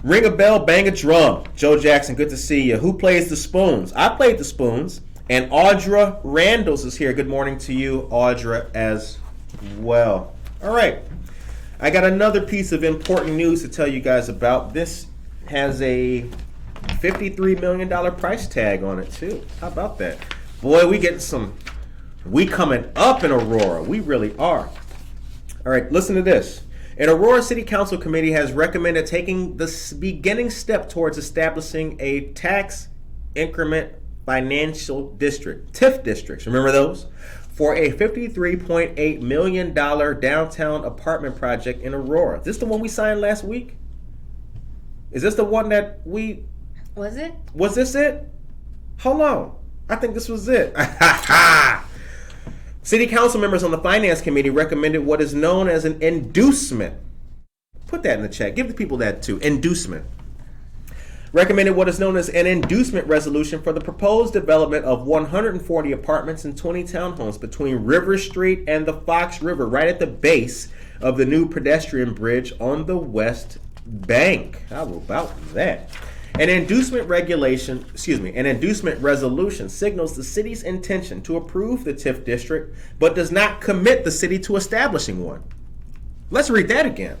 Ring a bell, bang a drum. Joe Jackson, good to see you. Who plays the spoons? I played the spoons. And Audra Randalls is here. Good morning to you, Audra, as well. All right. I got another piece of important news to tell you guys about. This has a $53 million price tag on it, too. How about that? Boy, we coming up in Aurora. We really are. All right, listen to this. An Aurora City Council committee has recommended taking the beginning step towards establishing a tax increment financial district, TIF districts, remember those? For a $53.8 million downtown apartment project in Aurora. Is this the one we signed last week? Is this the one that we... Was it? Was this it? Hold on. I think this was it. City council members on the finance committee recommended what is known as an inducement. Put that in the chat. Give the people that too. Inducement. Recommended what is known as an inducement resolution for the proposed development of 140 apartments and 20 townhomes between River Street and the Fox River, right at the base of the new pedestrian bridge on the West Bank. How about that? An inducement resolution signals the city's intention to approve the TIF district, but does not commit the city to establishing one. Let's read that again.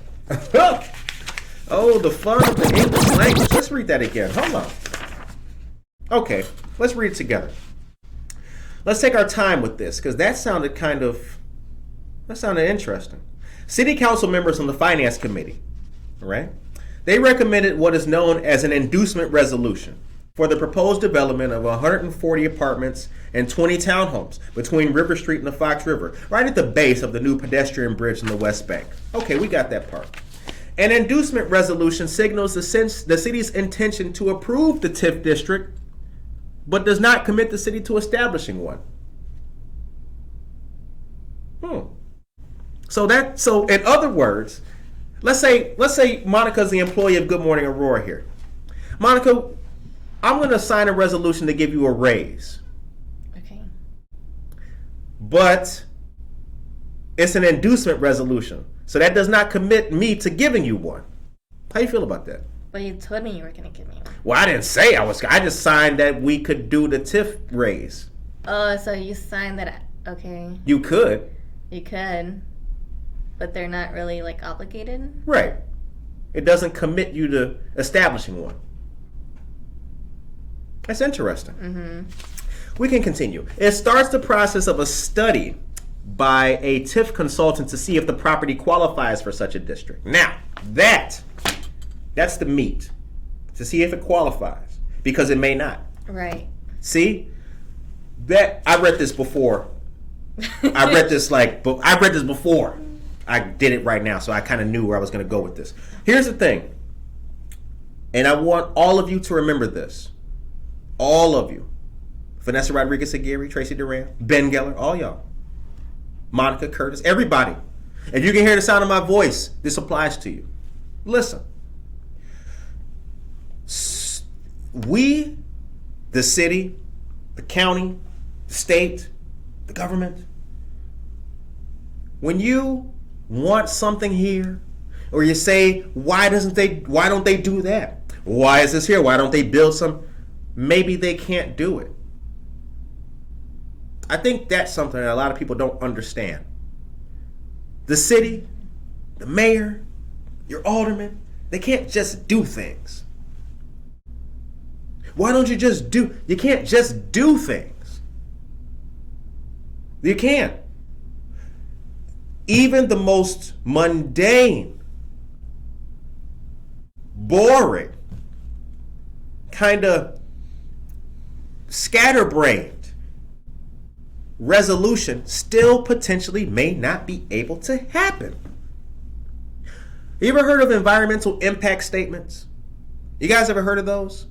Oh, the fun of the English language. Let's read that again. Hold on. Okay, let's read it together. Let's take our time with this, because that sounded interesting. City council members on the finance committee, all right? They recommended what is known as an inducement resolution for the proposed development of 140 apartments and 20 townhomes between River Street and the Fox River, right at the base of the new pedestrian bridge in the West Bank. Okay, we got that part. An inducement resolution signals the city's intention to approve the TIF district, but does not commit the city to establishing one. So in other words, let's say Monica's the employee of Good Morning Aurora here. Monica, I'm going to sign a resolution to give you a raise. Okay. But it's an inducement resolution. So that does not commit me to giving you one. How you feel about that? Well, you told me you were going to give me one. Well, I didn't say I was. I just signed that we could do the TIF raise. Oh, so you signed that. Okay. You could. You could. But they're not really, like, obligated? Right. It doesn't commit you to establishing one. That's interesting. Mm-hmm. We can continue. It starts the process of a study by a TIF consultant to see if the property qualifies for such a district. Now, that's the meat. To see if it qualifies. Because it may not. Right. See? I read this before. I read this before. I did it right now, so I kind of knew where I was going to go with this. Here's the thing. And I want all of you to remember this. All of you. Vanessa Rodriguez-Aguirre, Tracy Duran, Ben Geller, all y'all. Monica Curtis, everybody. If you can hear the sound of my voice, this applies to you. Listen. We, the city, the county, the state, the government, when you want something here, or you say, why don't they do that? Why is this here? Why don't they build some? maybe they can't do it. I think that's something that a lot of people don't understand. The city, the mayor, your alderman, they can't just do things. Why don't you just do? You can't just do things. You can't. Even the most mundane, boring, kind of scatterbrained resolution still potentially may not be able to happen. You ever heard of environmental impact statements? You guys ever heard of those?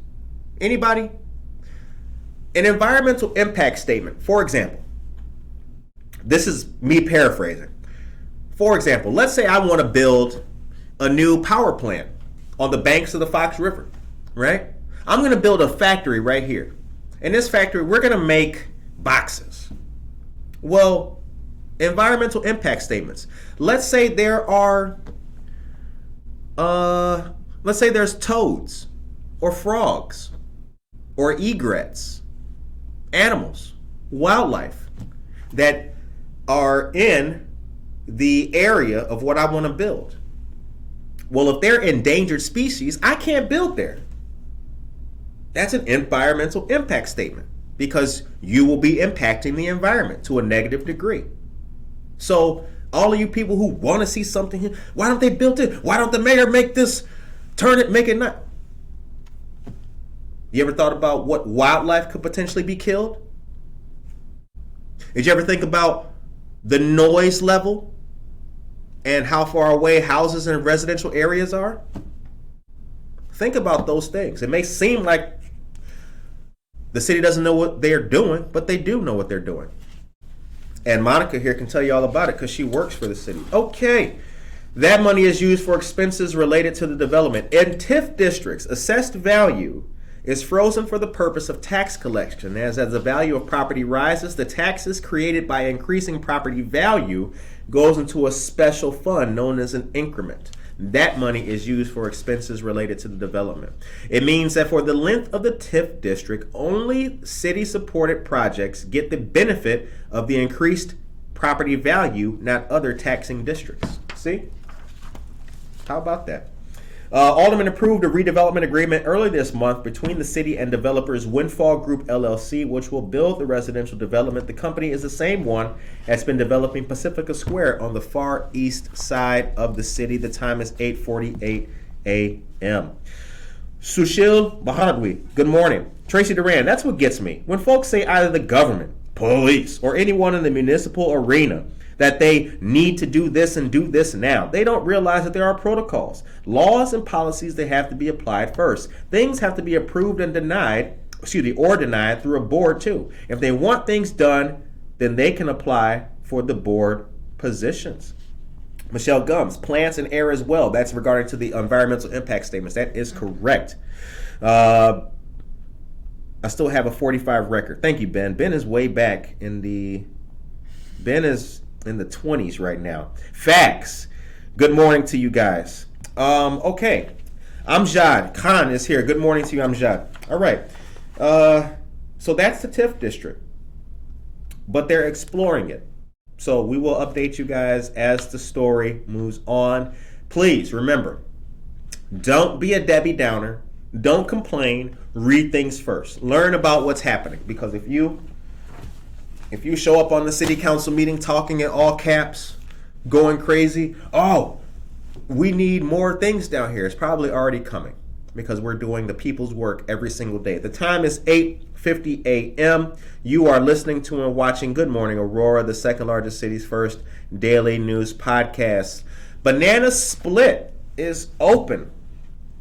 Anybody? An environmental impact statement, for example, this is me paraphrasing. For example, let's say I want to build a new power plant on the banks of the Fox River, right? I'm going to build a factory right here. In this factory, we're going to make boxes. Well, environmental impact statements. Let's say there are, let's say there's toads or frogs or egrets, animals, wildlife that are in the area of what I want to build. Well, if they're endangered species, I can't build there. That's an environmental impact statement because you will be impacting the environment to a negative degree. So all of you people who want to see something here, why don't they build it? Why don't the mayor make this, turn it, make it not? You ever thought about what wildlife could potentially be killed? Did you ever think about the noise level and how far away houses and residential areas are? Think about those things. It may seem like the city doesn't know what they're doing, but they do know what they're doing. And Monica here can tell you all about it because she works for the city. Okay, that money is used for expenses related to the development. In TIF districts, assessed value is frozen for the purpose of tax collection. As the value of property rises, the taxes created by increasing property value goes into a special fund known as an increment. That money is used for expenses related to the development. It means that for the length of the TIF district, only city-supported projects get the benefit of the increased property value, not other taxing districts. See? How about that? Alderman approved a redevelopment agreement early this month between the city and developers Windfall Group LLC, which will build the residential development. The company is the same one that's been developing Pacifica Square on the far east side of the city. The time is 8:48 a.m. Sushil Bahadwi, good morning. Tracy Duran, that's what gets me. When folks say either the government, police, or anyone in the municipal arena that they need to do this and do this now, they don't realize that there are protocols, laws, and policies that have to be applied first. Things have to be approved and denied, or denied through a board too. If they want things done, then they can apply for the board positions. Michelle Gums, plants and air as well. That's regarding to the environmental impact statements. That is correct. I still have a 45 record. Thank you, Ben. Ben is way back in the 20s right now. Facts. Good morning to you guys. Okay. Amjad Khan is here. Good morning to you, Amjad. All right. So that's the TIF district, but they're exploring it. So we will update you guys as the story moves on. Please remember, don't be a Debbie Downer. Don't complain. Read things first. Learn about what's happening, because if you show up on the city council meeting talking in all caps, going crazy, oh, we need more things down here, it's probably already coming because we're doing the people's work every single day. The time is 8:50 a.m. You are listening to and watching Good Morning Aurora, the second largest city's first daily news podcast. Banana Split is open,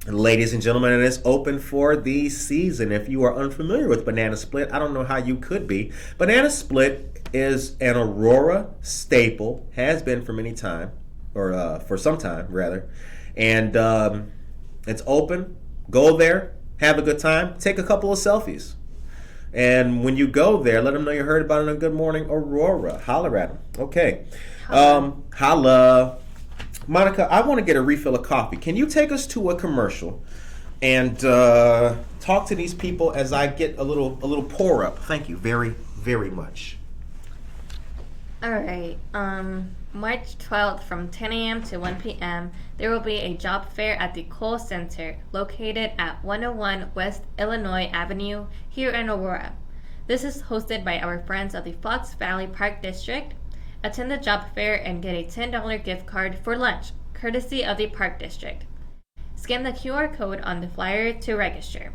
ladies and gentlemen, and it's open for the season. If you are unfamiliar with Banana Split, I don't know how you could be. Banana Split is an Aurora staple, has been for many time, or for some time rather, and it's open. Go there, have a good time, take a couple of selfies, and when you go there, let them know you heard about it on Good Morning Aurora. Holler at them. Okay, holla. Monica, I want to get a refill of coffee. Can you take us to a commercial and talk to these people as I get a little pour up. Thank you very, very much. All right. March 12th from 10 a.m. to 1 p.m., there will be a job fair at the Cole Center located at 101 West Illinois Avenue here in Aurora. This is hosted by our friends of the Fox Valley Park District. Attend the job fair and get a $10 gift card for lunch, courtesy of the Park District. Scan the QR code on the flyer to register.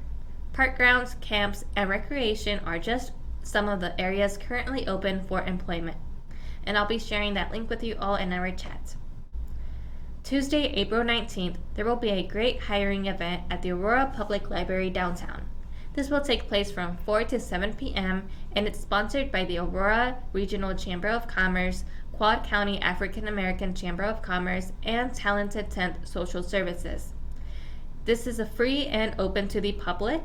Park grounds, camps, and recreation are just some of the areas currently open for employment. And I'll be sharing that link with you all in our chat. Tuesday, April 19th, there will be a great hiring event at the Aurora Public Library downtown. This will take place from 4 to 7 p.m. and it's sponsored by the Aurora Regional Chamber of Commerce, Quad County African American Chamber of Commerce, and Talented 10th Social Services. This is a free and open to the public.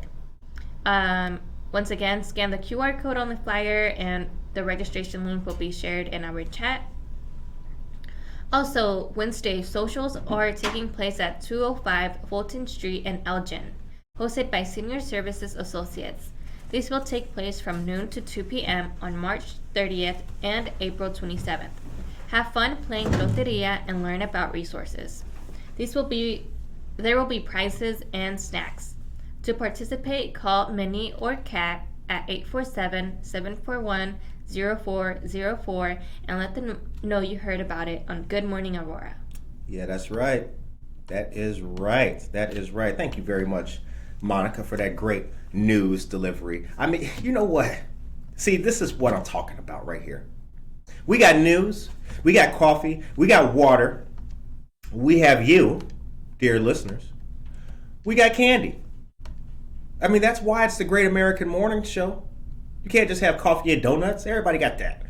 Once again, scan the QR code on the flyer and the registration link will be shared in our chat. Also, Wednesday socials are taking place at 205 Fulton Street in Elgin, hosted by Senior Services Associates. These will take place from noon to 2 p.m. on March 30th and April 27th. Have fun playing loteria and learn about resources. There will be prizes and snacks. To participate, call Minnie or Kat at 847-741-0404 and let them know you heard about it on Good Morning Aurora. Yeah, that's right. That is right. Thank you very much, Monica, for that great news delivery. I mean, you know what? See, this is what I'm talking about right here. We got news, we got coffee, we got water, we have you, dear listeners. We got candy. I mean, that's why it's the Great American Morning Show. You can't just have coffee and donuts. Everybody got that.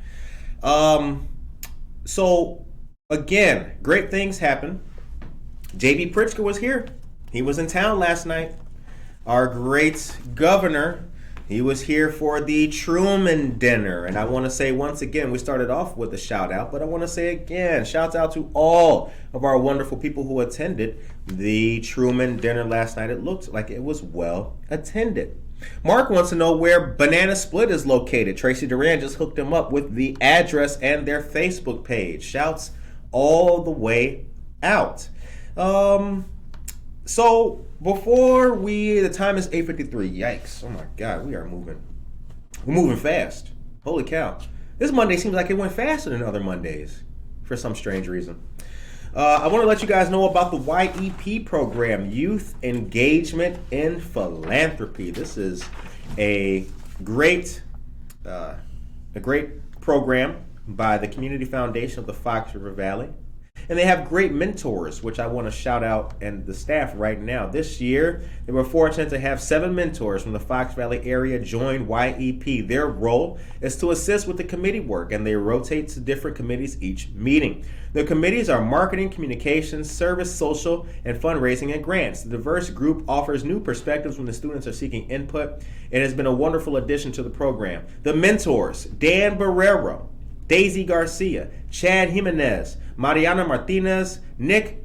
So, again, great things happen. J.B. Pritzker was here. He was in town last night. Our great governor, he was here for the Truman Dinner. And I want to say once again, we started off with a shout out, but I want to say again, shouts out to all of our wonderful people who attended the Truman Dinner last night. It looked like it was well attended. Mark wants to know where Banana Split is located. Tracy Duran just hooked him up with the address and their Facebook page. Shouts all the way out. So before the time is 8:53. Yikes! Oh my God, we're moving fast. Holy cow! This Monday seems like it went faster than other Mondays for some strange reason. I want to let you guys know about the YEP program, Youth Engagement in Philanthropy. This is a great program by the Community Foundation of the Fox River Valley. And they have great mentors, which I want to shout out and the staff right now. This year, they were fortunate to have 7 mentors from the Fox Valley area join YEP. Their role is to assist with the committee work, and they rotate to different committees each meeting. The committees are marketing, communications, service, social, and fundraising and grants. The diverse group offers new perspectives when the students are seeking input. It has been a wonderful addition to the program. The mentors, Dan Barrero, Daisy Garcia, Chad Jimenez, Mariana Martinez, Nicholas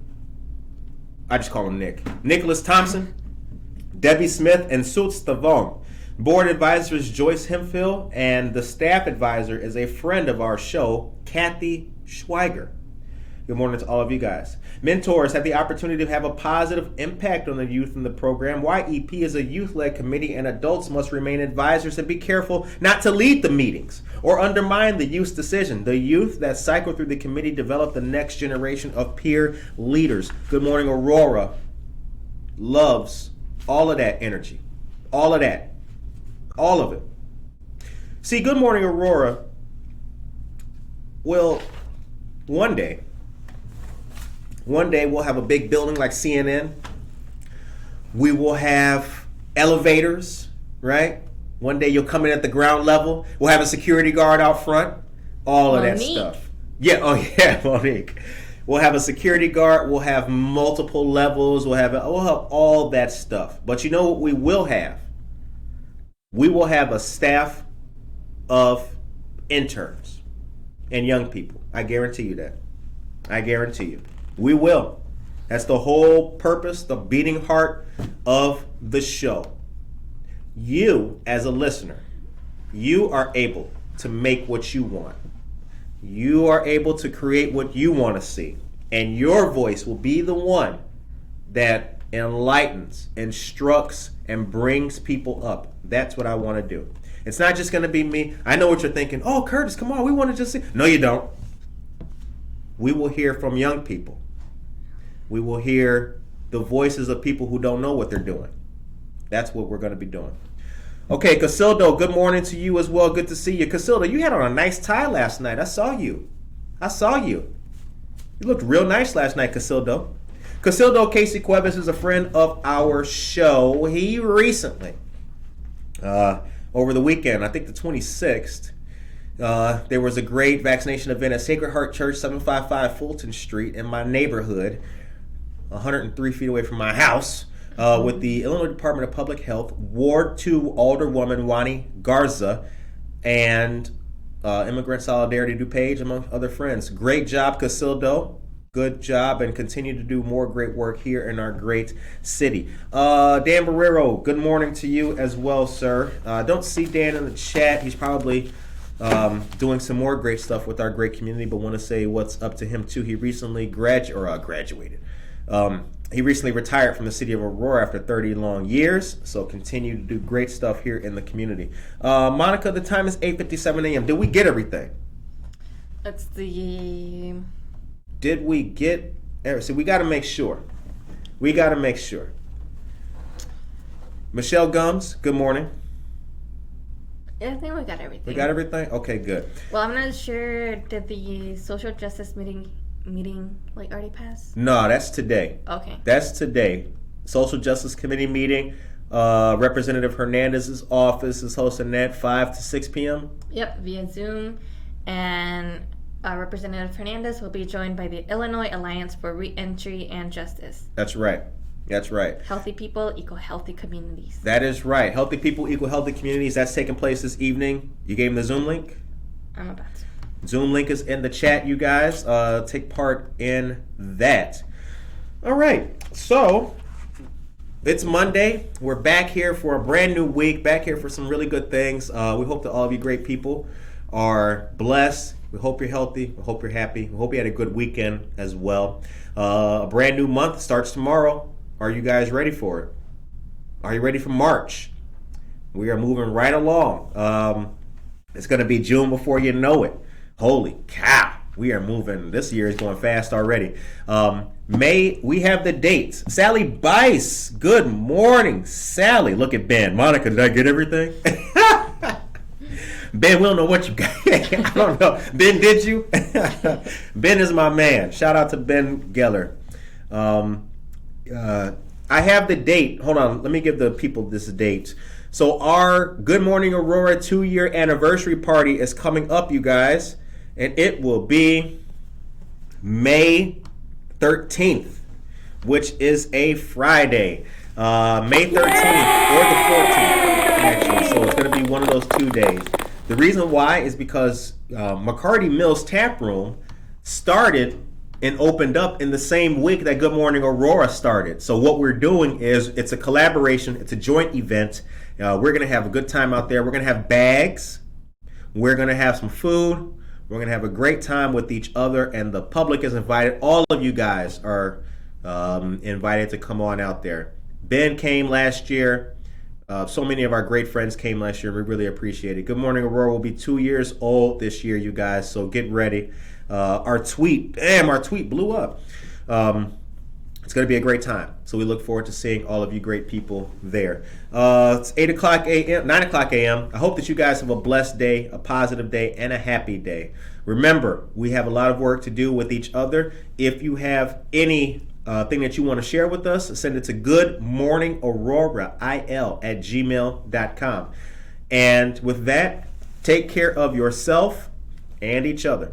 Thompson, Debbie Smith, and Suits Stavon. Board advisors Joyce Hemphill, and the staff advisor is a friend of our show, Kathy Schweiger. Good morning to all of you guys. Mentors have the opportunity to have a positive impact on the youth in the program. YEP is a youth-led committee, and adults must remain advisors and be careful not to lead the meetings or undermine the youth's decision. The youth that cycle through the committee develop the next generation of peer leaders. Good Morning Aurora loves all of that energy. All of that. All of it. See, Good Morning Aurora will one day we'll have a big building like CNN. We will have elevators, right? One day you'll come in at the ground level. We'll have a security guard out front. All of that stuff. Yeah, oh yeah, Monique. We'll have a security guard. We'll have multiple levels. We'll have all that stuff. But you know what we will have? We will have a staff of interns and young people. I guarantee you that. I guarantee you. We will. That's the whole purpose, the beating heart of the show. You, as a listener, you are able to make what you want. You are able to create what you want to see. And your voice will be the one that enlightens, instructs, and brings people up. That's what I want to do. It's not just going to be me. I know what you're thinking. Oh, Curtis, come on. We want to just see. No, you don't. We will hear from young people. We will hear the voices of people who don't know what they're doing. That's what we're going to be doing. Okay, Casildo, good morning to you as well. Good to see you. Casildo, you had on a nice tie last night. I saw you. You looked real nice last night, Casildo. Casildo Casey Cuevas is a friend of our show. He recently, over the weekend, I think the 26th, there was a great vaccination event at Sacred Heart Church, 755 Fulton Street in my neighborhood, 103 feet away from my house, with the Illinois Department of Public Health, Ward 2 Alderwoman Wani Garza, and Immigrant Solidarity DuPage, among other friends. Great job, Casildo. Good job, and continue to do more great work here in our great city. Dan Barrero, good morning to you as well, sir. Don't see Dan in the chat. He's probably doing some more great stuff with our great community, but want to say what's up to him too. He recently graduated. He recently retired from the city of Aurora after 30 long years, so continue to do great stuff here in the community. Monica, the time is 8:57 a.m. Did we get everything? It's the... Did we get... So we got to make sure. Michelle Gums, good morning. I think we got everything. We got everything? Okay, good. Well, I'm not sure, did the social justice meeting like already pass? No, that's today. Okay. That's today. Social Justice Committee meeting. Representative Hernandez's office is hosting that 5 to 6 p.m. Yep, via Zoom. And Representative Hernandez will be joined by the Illinois Alliance for Reentry and Justice. That's right. Healthy people equal healthy communities. That is right. Healthy people equal healthy communities. That's taking place this evening. You gave him the Zoom link? I'm about to. Zoom link is in the chat, you guys. Take part in that. All right. So, it's Monday. We're back here for a brand new week. Back here for some really good things. We hope that all of you great people are blessed. We hope you're healthy. We hope you're happy. We hope you had a good weekend as well. A brand new month starts tomorrow. Are you guys ready for it? Are you ready for March? We are moving right along. It's going to be June before you know it. Holy cow. We are moving. This year is going fast already. May, we have the dates. Sally Bice. Good morning, Sally. Look at Ben. Monica, did I get everything? Ben, we don't know what you got. I don't know. Ben, did you? Ben is my man. Shout out to Ben Geller. I have the date. Hold on. Let me give the people this date. So our Good Morning Aurora 2-year anniversary party is coming up, you guys. And it will be May 13th, which is a Friday. May 13th or the 14th, actually. So it's going to be one of those 2 days. The reason why is because McCarty Mills Tap Room started and opened up in the same week that Good Morning Aurora started. So what we're doing is it's a collaboration. It's a joint event. We're going to have a good time out there. We're going to have bags. We're going to have some food. We're going to have a great time with each other, and the public is invited. All of you guys are invited to come on out there. Ben came last year. So many of our great friends came last year. We really appreciate it. Good Morning Aurora will be 2 years old this year, you guys, so get ready. Our tweet blew up. It's going to be a great time. So we look forward to seeing all of you great people there. It's 9 o'clock a.m. I hope that you guys have a blessed day, a positive day, and a happy day. Remember, we have a lot of work to do with each other. If you have any thing that you want to share with us, send it to goodmorningaurora@gmail.com. And with that, take care of yourself and each other.